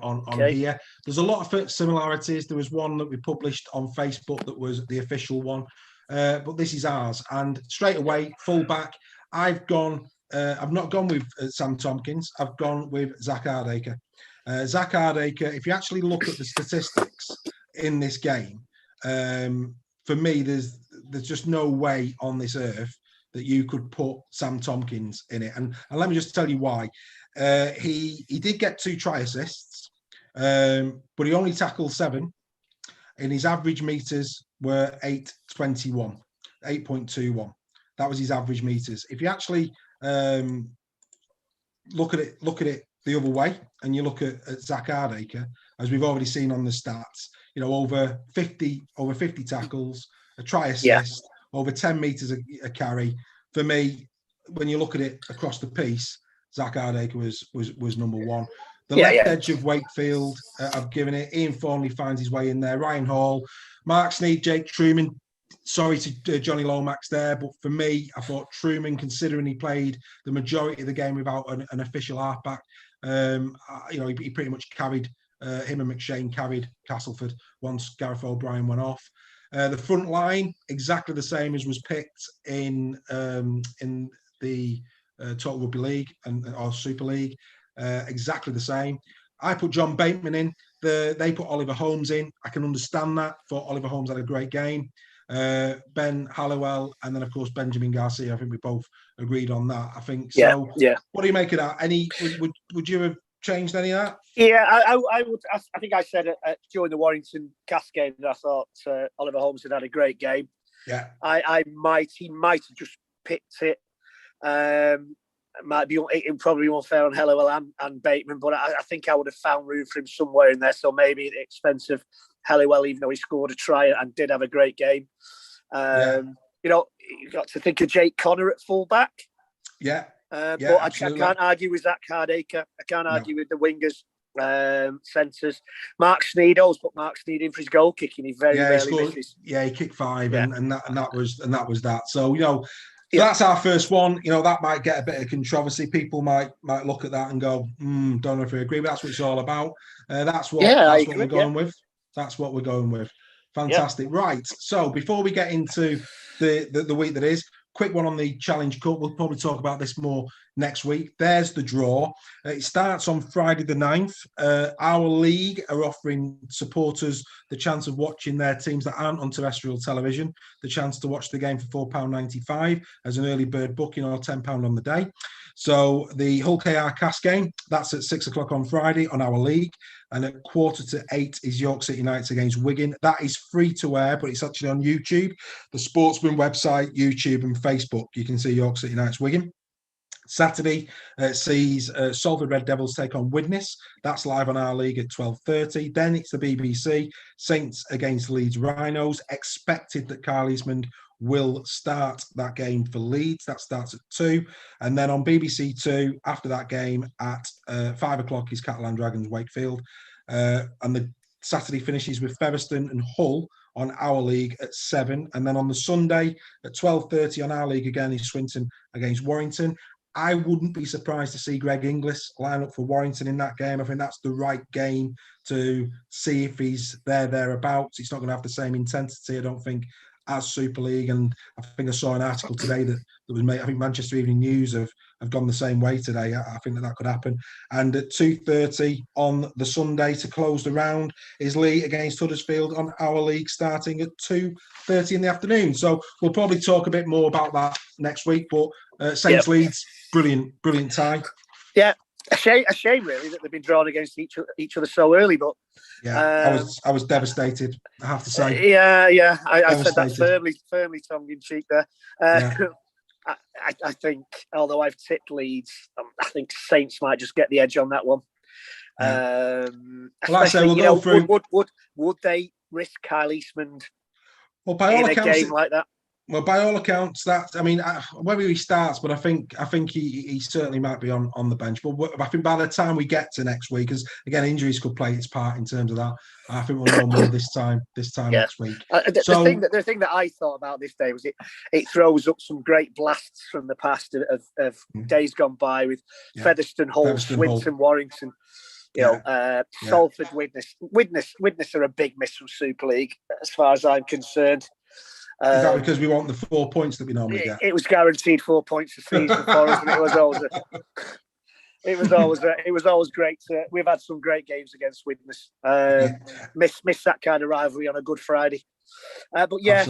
on here. There's a lot of similarities. There was one that we published on Facebook that was the official one, but this is ours. And straight away, fullback, I've not gone with Sam Tompkins. I've gone with Zach Hardacre. Zach Hardacre, if you actually look at the statistics in this game, for me, there's just no way on this earth that you could put Sam Tompkins in it. And let me just tell you why. He did get 2 try assists, but he only tackled 7, and his average meters were 8.21. That was his average meters. If you actually look at it the other way, and you look at Zach Hardacre, as we've already seen on the stats, over 50 tackles, a try assist, over 10 meters a carry. For me, when you look at it across the piece, Zach Hardacre was number one. The left edge of Wakefield, I've given it. Ian Thornley finds his way in there. Ryan Hall, Mark Sneed, Jake Truman. Sorry to Johnny Lomax there, but for me, I thought Truman, considering he played the majority of the game without an official halfback, he pretty much carried him and McShane carried Castleford once Gareth O'Brien went off. The front line, exactly the same as was picked in the Total Rugby League or Super League, exactly the same. I put John Bateman in. They put Oliver Holmes in. I can understand that. Thought Oliver Holmes had a great game. Ben Halliwell, and then of course Benjamin Garcia. I think we both agreed on that. I think so.
Yeah.
What do you make of that? Would you have changed any of that?
Yeah, I would. I think I said during the Warrington Cast game that I thought Oliver Holmes had a great game.
Yeah,
he might have just picked it. It probably be unfair on Halliwell and Bateman, but I think I would have found room for him somewhere in there. So maybe at the expense of Halliwell, even though he scored a try and did have a great game. You've got to think of Jake Connor at fullback.
Yeah.
But I can't argue with Zach Hardacre. I can't argue with the wingers, centres. Mark Sneed, always put Mark Sneed in for his goal kicking. He very rarely misses.
Yeah, he kicked 5, and that was that. So so that's our first one. That might get a bit of controversy. People might look at that and go, don't know if we agree, but that's what it's all about. That's what we're going with. That's what we're going with. Fantastic. Yeah. Right. So before we get into the week that is, quick one on the Challenge Cup. We'll probably talk about this more next week. There's the draw. It starts on Friday the 9th. Our league are offering supporters the chance of watching their teams that aren't on terrestrial television, the chance to watch the game for £4.95 as an early bird booking, or £10 on the day. So the Hull KR Cast game, that's at 6 o'clock on Friday on our league. And at 7:45 is York City Knights against Wigan. That is free to air, but it's actually on YouTube, the Sportsman website, YouTube and Facebook. You can see York City Knights Wigan. Saturday sees Salford Red Devils take on Widnes. That's live on our league at 12:30. Then it's the BBC, Saints against Leeds Rhinos. Expected that Carl Eastman will start that game for Leeds. That starts at 2. And then on BBC 2, after that game at 5 o'clock is Catalan Dragons Wakefield. And the Saturday finishes with Featherstone and Hull on our league at 7. And then on the Sunday at 12:30 on our league again is Swinton against Warrington. I wouldn't be surprised to see Greg Inglis line up for Warrington in that game. I think that's the right game to see if he's thereabouts. It's not going to have the same intensity, I don't think, as Super League. And I think I saw an article today that was made. I think Manchester Evening News have gone the same way today. I think that could happen. And at 2:30 on the Sunday to close the round is Lee against Huddersfield on our league, starting at 2:30 in the afternoon. So we'll probably talk a bit more about that next week. But Saints Leeds, brilliant tie. Yeah.
A shame, really, that they've been drawn against each other so early. But
I was devastated, I have to say.
I said that firmly tongue in cheek there. I think, although I've tipped Leeds, I think Saints might just get the edge on that one.
Like I say, we'll go through.
Would they risk Kyle Eastman
by all
in a game like that?
Well, by all accounts, whether he starts, but I think he certainly might be on the bench. But I think by the time we get to next week, because again, injuries could play its part in terms of that. I think we'll know more this time next week.
The thing that I thought about this day was it throws up some great blasts from the past of days gone by with Featherstone, Hull, Swinton, Warrington. Salford, Widnes are a big miss from Super League as far as I'm concerned.
Is that because we want the 4 points that we normally get?
It was guaranteed 4 points a season for us, and it was always great. We've had some great games against Widnes. Miss that kind of rivalry on a Good Friday. But yeah,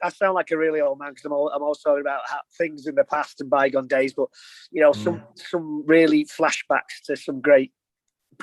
I sound like a really old man because I'm also talking about things in the past and bygone days. But some really flashbacks to some great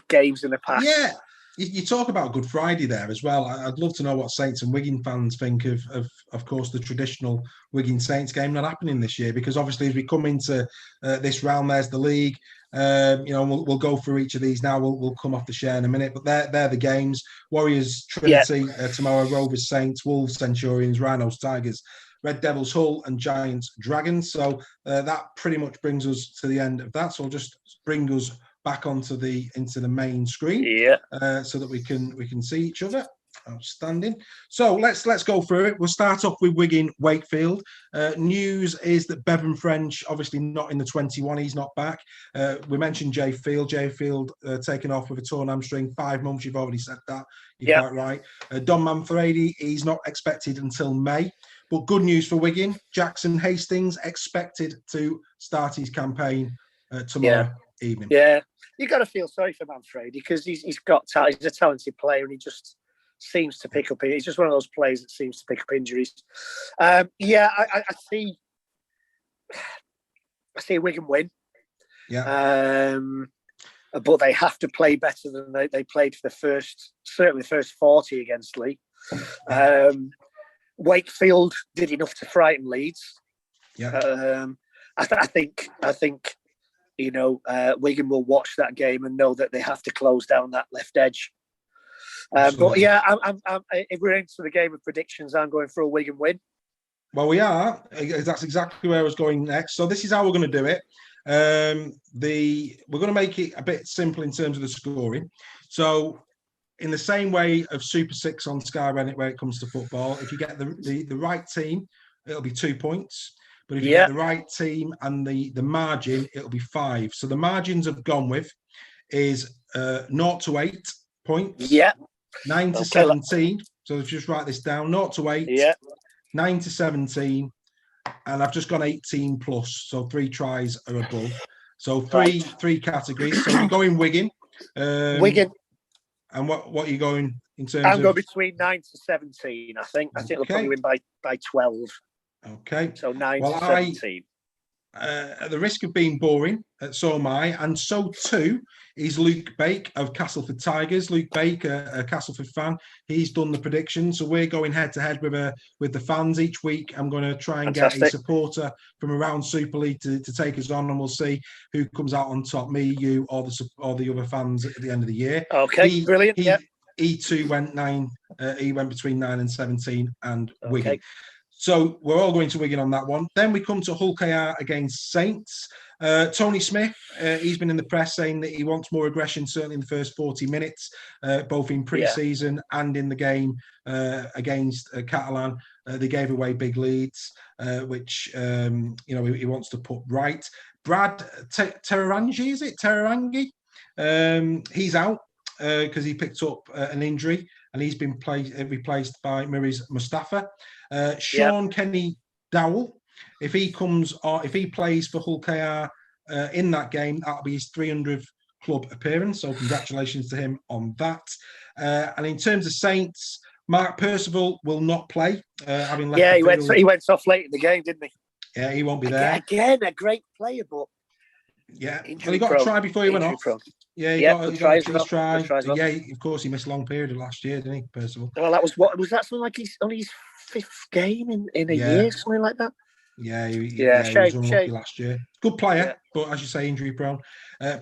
games in the past.
Yeah. You talk about Good Friday there as well. I'd love to know what Saints and Wigan fans think of course, the traditional Wigan Saints game not happening this year, because obviously as we come into this round, there's the league. We'll go through each of these now. We'll come off the share in a minute, but they're the games. Warriors, Trinity tomorrow, Rovers, Saints, Wolves, Centurions, Rhinos, Tigers, Red Devils, Hull, and Giants, Dragons. So that pretty much brings us to the end of that. So I'll just bring us back into the main screen, so that we can see each other. Outstanding. So let's go through it. We'll start off with Wigan Wakefield. News is that Bevan French, obviously not in the 21, he's not back. We mentioned Jay Field taken off with a torn hamstring, 5 months. You've already said that. You're quite right. Don Manfredi, he's not expected until May. But good news for Wigan, Jackson Hastings expected to start his campaign tomorrow evening.
Yeah, you got to feel sorry for Manfredi because he's a talented player and he just seems to pick up. He's just one of those players that seems to pick up injuries. I see Wigan win.
Yeah.
But they have to play better than they played for certainly the first 40 against Lee. Wakefield did enough to frighten Leeds.
Yeah.
I think Wigan will watch that game and know that they have to close down that left edge. But yeah, if we're into the game of predictions, I'm going for a Wigan win.
Well, we are. That's exactly where I was going next. So this is how we're going to do it. We're going to make it a bit simple in terms of the scoring. So in the same way of Super 6 on Sky when it comes to football, if you get the right team, it'll be 2 points. But if you get the right team and the margin, it'll be 5. So the margins I've gone with is 0 to 8 points. 9 to 17. So just write this down. 0 to 8. 9 to 17. And I've just gone 18 plus. So 3 tries are above. So three categories. So we're going Wigan.
Wigan.
And what are you going in terms
I'm going between 9 to 17, I think. I think they'll probably win by 12.
Okay.
So 9 to 17.
At the risk of being boring, so am I, and so too is Luke Bake of Castleford Tigers. Luke Bake, a Castleford fan, he's done the predictions. So we're going head to head with the fans each week. I'm going to try and get a supporter from around Super League to take us on, and we'll see who comes out on top, me, you, or the other fans at the end of the year.
Okay, brilliant.
He too went 9. He went between 9 and 17, and Wigan. So we're all going to Wigan on that one. Then we come to Hull KR against Saints. Tony Smith, he's been in the press saying that he wants more aggression, certainly in the first 40 minutes, both in pre-season and in the game against Catalan. They gave away big leads, which he wants to put right. Brad Terarangi, is it? Terarangi? He's out because he picked up an injury and he's been replaced by Murray's Mustafa. Sean Kenny Dowell, if he plays for Hull KR in that game, that'll be his 300th club appearance. So congratulations to him on that. And in terms of Saints, Mark Percival will not play. Having left
he went off late in the game, didn't he?
Yeah, he won't be there.
Again, a great player, but
well, he got a try before he went off. Yeah, he got his try. Yeah, of course, he missed a long period of last year, didn't he, Percival?
Well, was that something like he's on his 5th game in a year, something like that?
Yeah, he
Shame,
was unlucky
shame.
last year. Good player,
Yeah.
but as you say, injury prone.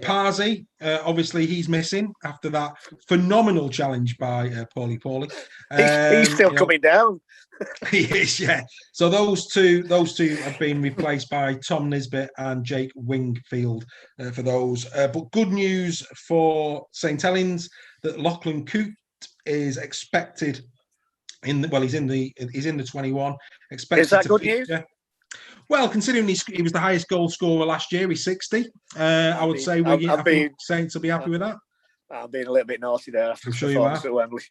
Parsi, obviously, he's missing after that phenomenal challenge by Paulie.
He's still coming down.
He is, yeah. So those two have been replaced by Tom Nisbet and Jake Wingfield for those. But good news for St Helens that Lachlan Coote is expected he's in the 21. Expected
Is that
to
good
feature.
news?
Well, considering he was the highest goal scorer last year, he's 60. I would say I think Saints will be happy with that.
I'm being a little bit naughty there after
I'm
the
sure you are.
performance at Wembley.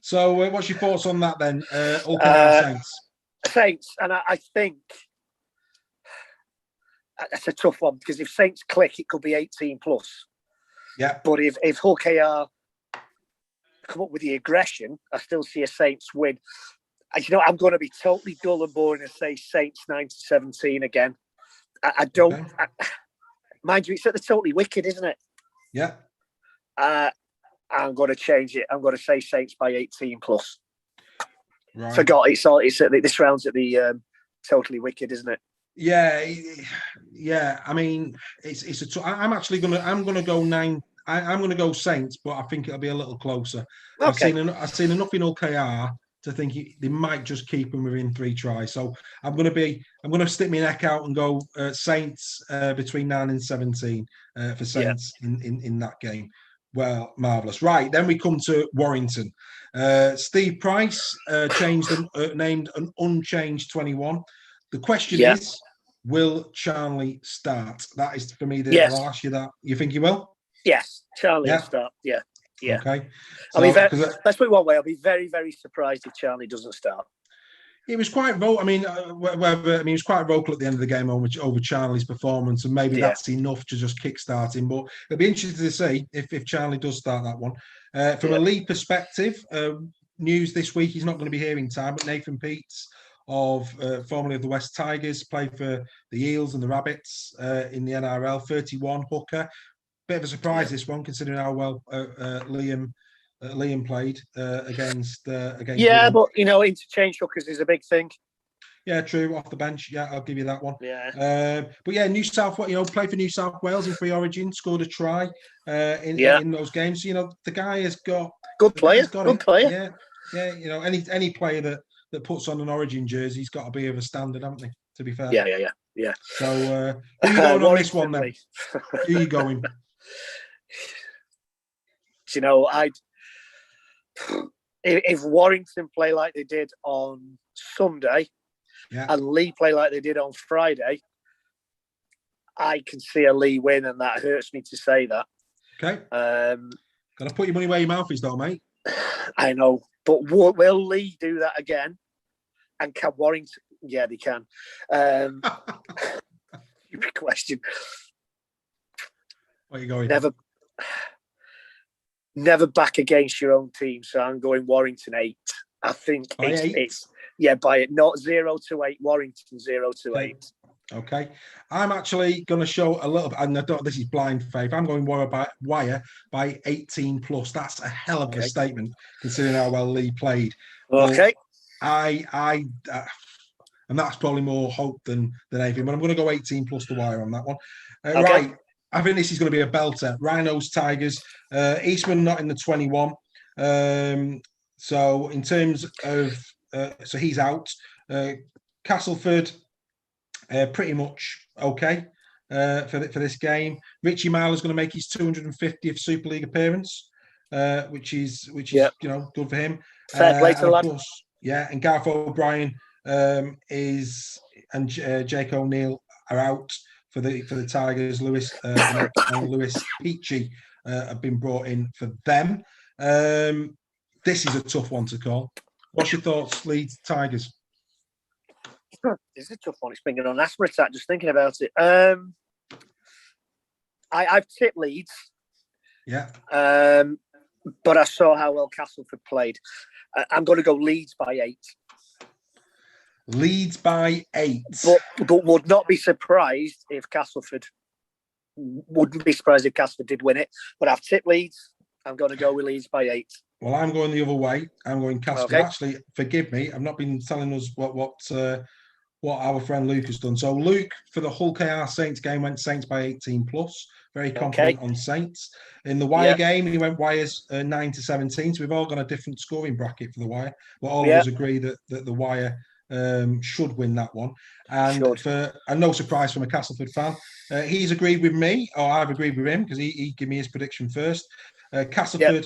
So, what's your thoughts on that then? Saints.
Saints, and I think that's a tough one because if Saints click, it could be 18 plus.
Yeah.
But if Hull KR come up with the aggression, I still see a Saints win. I'm going to be totally dull and boring and say Saints 9-17 again. I don't. Okay. Mind you, it's at the Totally Wicked, isn't it?
Yeah.
I'm going to change it. I'm going to say Saints by 18 plus.
Right.
Forgot it's at this round's at the Totally Wicked, isn't it?
Yeah. I mean, I'm gonna go 9. I'm going to go Saints, but I think it'll be a little closer.
Okay.
I've seen enough in Hull KR to think they might just keep him within 3 tries. So I'm going to stick my neck out and go Saints between 9 and 17 for Saints in that game. Well, marvellous. Right, then we come to Warrington. Steve Price named an unchanged 21. The question is, will Charlie start? That is for me. I'll ask you that. You think he will?
Yes, Charlie will start. Yeah.
Okay.
So, let's put it one way. I'll be very, very surprised if Charlie doesn't start.
He was quite vocal. I mean, he was quite vocal at the end of the game over Charlie's performance, and maybe that's enough to just kickstart him. But it'll be interesting to see if Charlie does start that one. From a Lee perspective, news this week, he's not going to be here in time, but Nathan Peets, formerly of the West Tigers, played for the Eels and the Rabbits in the NRL, 31 hooker. Bit of a surprise this one, considering how well Liam played against.
Yeah, Liam. But interchange hookers is a big thing.
Yeah, true. Off the bench, I'll give you that one.
Yeah.
But yeah, New South Wales, played for New South Wales in free origin, scored a try in those games. The guy has got
good player. Good player.
Yeah. Any player that puts on an origin jersey, he's got to be of a standard, haven't they? To be fair.
Yeah.
So who are you going on this one then? Who are you going?
If Warrington play like they did on Sunday and Lee play like they did on Friday, I can see a Lee win, and that hurts me to say that.
Okay. Got to put your money where your mouth is, though, mate.
I know, but will Lee do that again? And can Warrington? Yeah, they can. Stupid question.
Where are you going?
Never back against your own team. So I'm going Warrington 8. I think it's by it, not 0-8. Warrington 0-8.
Okay. I'm actually going to show a little, and this is blind faith. I'm going Wire by 18 plus. That's a hell of a statement considering how well Lee played.
Okay.
But and that's probably more hope than anything. But I'm going to go 18 plus the Wire on that one. Right. I think this is going to be a belter. Rhinos, Tigers, Eastman not in the 21. So in terms of, so he's out. Castleford, pretty much okay for this game. Richie Marler's going to make his 250th Super League appearance, which is good for him.
Fair play to the lad.
And Gareth O'Brien and Jake O'Neill are out. For the Tigers, Lewis and Lewis Peachy have been brought in for them. This is a tough one to call. What's your thoughts, Leeds Tigers?
This is a tough one. It's bringing on an asthma attack just thinking about it. I've tipped Leeds.
Yeah.
But I saw how well Castleford played. I'm going to go Leeds by 8.
Leeds by 8.
But would not be surprised if Castleford did win it. But I've tipped Leeds. I'm going to go with Leeds by 8.
Well, I'm going the other way. I'm going Castleford. Okay. Actually, forgive me. I've not been telling us what what our friend Luke has done. So Luke, for the Hull KR Saints game, went Saints by 18 plus. Very confident on Saints. In the Wire game, he went Wires 9-17. So we've all got a different scoring bracket for the Wire. But all of us agree that the Wire should win that one. And no surprise from a Castleford fan, he's agreed with me, or I've agreed with him because he gave me his prediction first. Castleford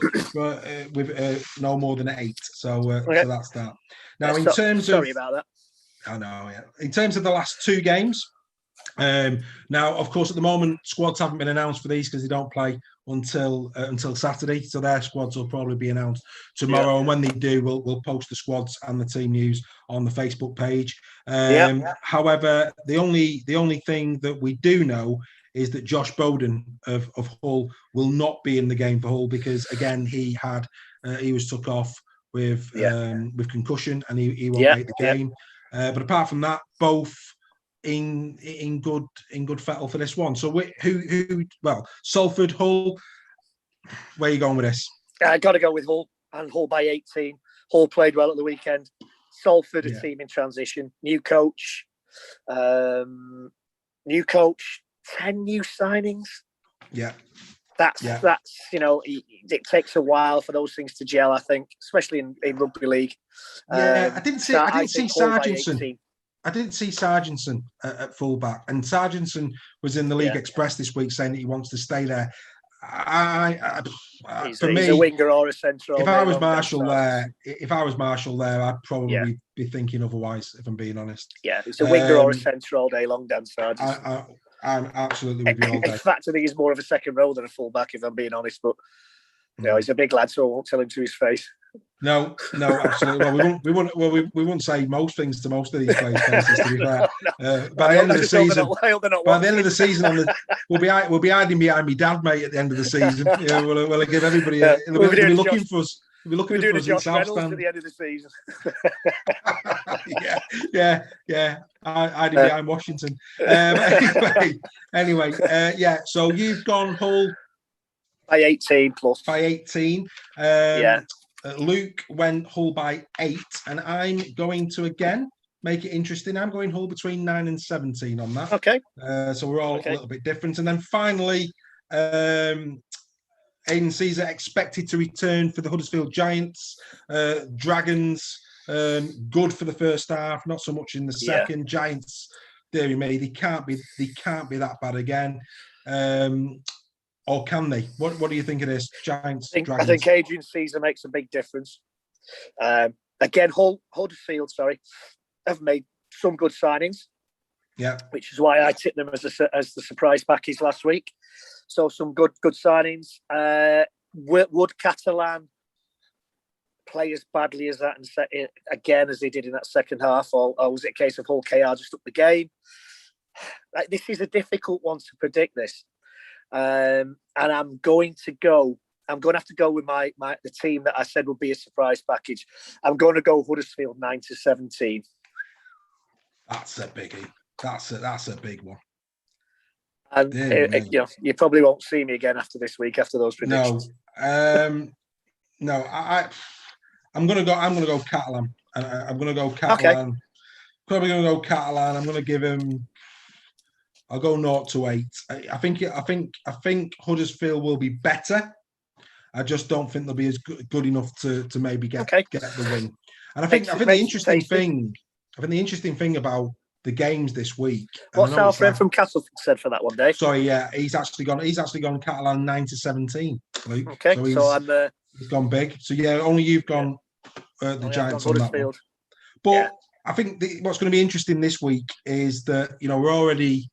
with no more than 8. So that's that. Now,
sorry about that.
I know, yeah. In terms of the last 2 games, now, of course, at the moment, squads haven't been announced for these because they don't play until Saturday. So their squads will probably be announced tomorrow. Yeah. And when they do, we'll post the squads and the team news on the Facebook page. However, the only thing that we do know is that Josh Bowden of Hull will not be in the game for Hull because, again, he was took off with concussion and he won't make the game. But apart from that, both in good fettle for this one. So Salford, Hull, where are you going with this?
I got to go with Hull, and Hull by 18. Hull played well at the weekend. Salford, a team in transition. New coach, 10 new signings.
Yeah.
That's it takes a while for those things to gel, I think, especially in rugby league.
I didn't see Sargentson. I didn't see Sargentson at fullback, and Sargentson was in the League Express this week saying that he wants to stay there.
He's a winger or a central.
If I was Marshall there, I'd probably be thinking otherwise. If I'm being honest.
Yeah, it's a winger or a centre all day long, Dan Sargentson.
I'm absolutely with you all day.
In fact, I think he's more of a second row than a fullback, if I'm being honest. But he's a big lad, so I won't tell him to his face.
No, absolutely. Well, we wouldn't say most things to most of these players' faces. To be fair, by the end of the season, we'll be hiding behind me dad, mate. At the end of the season, we'll give everybody. They'll be looking for us. We're doing a Josh Reynolds at the end of the season. yeah. I did behind Washington. Anyway, So you've gone Hull
by 18 plus.
By 18. Luke went Hull by 8, and I'm going to again make it interesting. I'm going Hull between 9 and 17 on that.
Okay.
So we're all a little bit different, and then finally. Aidan Caesar expected to return for the Huddersfield Giants. Dragons, good for the first half, not so much in the second. Giants, dearie me, they can't be that bad again. Or can they? What do you think of this? Giants, Dragons?
I think Adrian Caesar makes a big difference. Again, Huddersfield, have made some good signings.
Yeah,
which is why I tipped them as the surprise package last week. So some good signings. Would Catalan play as badly as that and set it again as they did in that second half, or was it a case of Hull KR just up the game? This is a difficult one to predict. This, and I'm going to have to go with the team that I said would be a surprise package. I'm going to go Huddersfield 9-17.
That's a biggie. That's a big one.
And you probably won't see me again after this week after those predictions.
No. I'm gonna go Catalan. I'm gonna go Catalan.
Okay.
Probably gonna go Catalan. I'm gonna give him. I'll go 0-8. I think Huddersfield will be better. I just don't think they'll be as good enough to maybe get the win. And I think the interesting thing about the games this week.
What's our friend from Castleford said for that one, Dave?
Sorry, he's actually gone Catalan 9-17. Luke.
Okay, so
he's gone big. So only you've gone the Giants on that one. But I think what's going to be interesting this week is that we're already.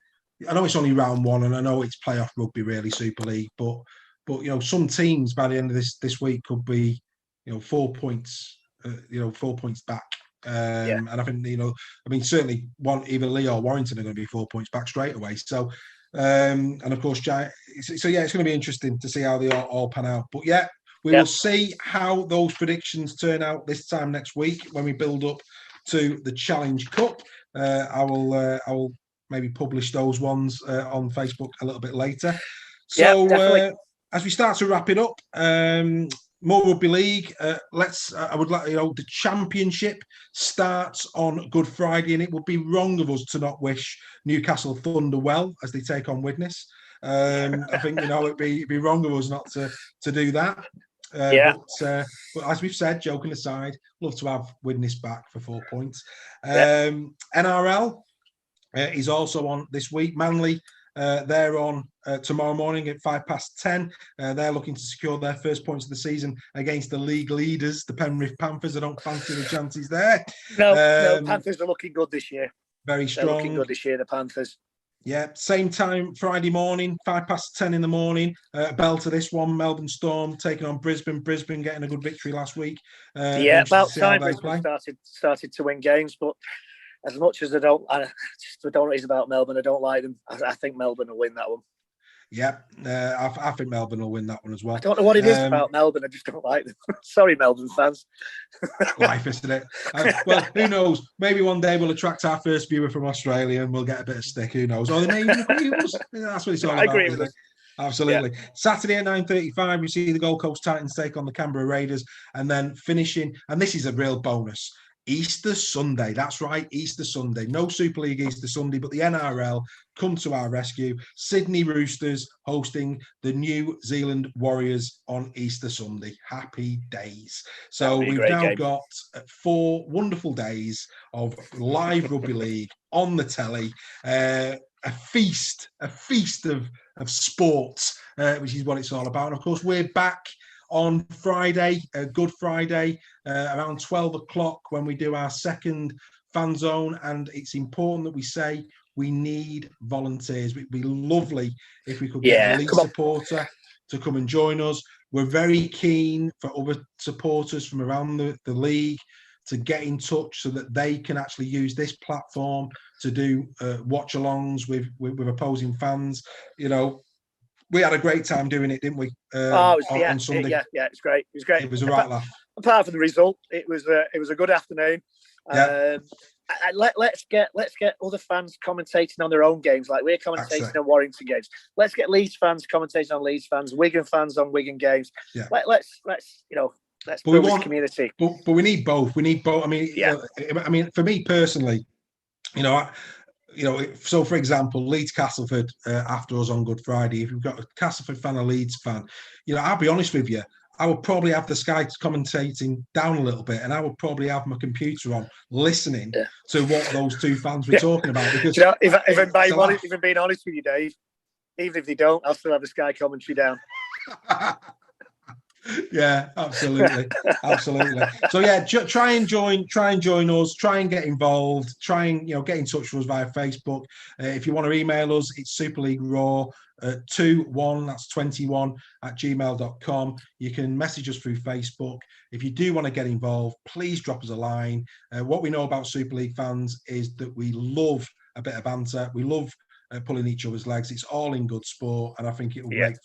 I know it's only round 1, and I know it's playoff rugby, really Super League, but some teams by the end of this week could be 4 points, 4 points back. And I think certainly either Lee or Warrington are going to be 4 points back straight away. So and of course it's going to be interesting to see how they all pan out. But we will see how those predictions turn out this time next week when we build up to the Challenge Cup. I will maybe publish those ones on Facebook a little bit later. So as we start to wrap it up, more rugby league. I would like, the championship starts on Good Friday, and it would be wrong of us to not wish Newcastle Thunder well as they take on Widnes. I think it'd be wrong of us not to do that. But as we've said, joking aside, love to have Widnes back for 4 points. NRL is also on this week. Manly, they're on tomorrow morning at 10:05. They're looking to secure their first points of the season against the league leaders, the Penrith Panthers. I don't fancy the chances there.
No, Panthers are looking good this year.
Very strong.
They're looking good this year, the Panthers.
Yeah, same time Friday morning, 10:05 in the morning. Bell to this one, Melbourne Storm taking on Brisbane. Brisbane getting a good victory last week.
About time Brisbane started to win games, but as much as I don't know about Melbourne, I don't like them. I think Melbourne will win that one.
Yeah, I think Melbourne will win that one as well.
I don't know what it is about Melbourne. I just don't like them. Sorry, Melbourne fans.
Life, isn't it? Well, who knows? Maybe one day we'll attract our first viewer from Australia and we'll get a bit of stick. Who knows? Or they may even agree with us. That's what it's all about. I agree with it? Absolutely. Yeah. Saturday at 9:35, we see the Gold Coast Titans take on the Canberra Raiders, and then finishing, and this is a real bonus, Easter Sunday. That's right, Easter Sunday. No Super League Easter Sunday, but the NRL come to our rescue. Sydney Roosters hosting the New Zealand Warriors on Easter Sunday. Happy days. So we've now got 4 wonderful days of live rugby league on the telly. A feast of sports, which is what it's all about. And of course, we're back on Friday, Good Friday, around 12 o'clock when we do our second fan zone. And it's important that we say we need volunteers. It'd be lovely if we could get a league supporter to come and join us. We're very keen for other supporters from around the league to get in touch so that they can actually use this platform to do watch-alongs with opposing fans. We had a great time doing it, didn't we? On Sunday.
Yeah, it's great. It was great.
It was a right laugh.
Apart from the result, it was a good afternoon. Let's get other fans commentating on their own games, like we're commentating on Warrington games. Let's get Leeds fans commentating on Leeds fans, Wigan fans on Wigan games. Yeah. Let's build this community.
But we need both. We need both. I mean, for me personally, so for example, Leeds Castleford after us on Good Friday. If you've got a Castleford fan, a Leeds fan, I'll be honest with you, I would probably have the Sky commentating down a little bit, and I would probably have my computer on listening to what those two fans were talking about. Because
if I'm being honest with you, Dave, even if they don't, I'll still have the Sky commentary down.
Yeah, absolutely. So yeah, try and join us, try and get involved, try and get in touch with us via Facebook. If you want to email us, it's Super League Raw 21, that's 21 @gmail.com. You can message us through Facebook. If you do want to get involved, please drop us a line. What we know about Super League fans is that we love a bit of banter. We love pulling each other's legs. It's all in good sport, and I think it will make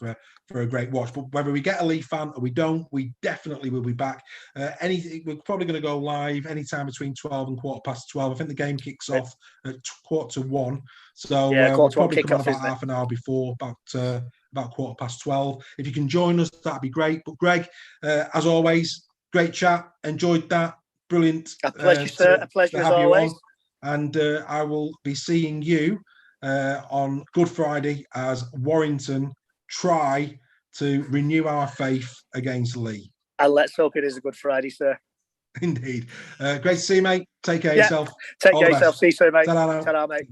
for a great watch. But whether we get a League fan or we don't, we definitely will be back. We're probably going to go live anytime between 12 and 12:15. I think the game kicks off at 1:15. So we'll probably come on about half an hour before, about 12:15. If you can join us, that'd be great. But Greg, as always, great chat. Enjoyed that. Brilliant.
A pleasure, sir. A pleasure as always.
And I will be seeing you on Good Friday as Warrington try to renew our faith against Lee.
And let's hope it is a Good Friday, sir.
Indeed. Great to see you, mate. Take care of yourself.
Take care of yourself. See you soon, mate.
Ta-ra,
Ta-ra, mate.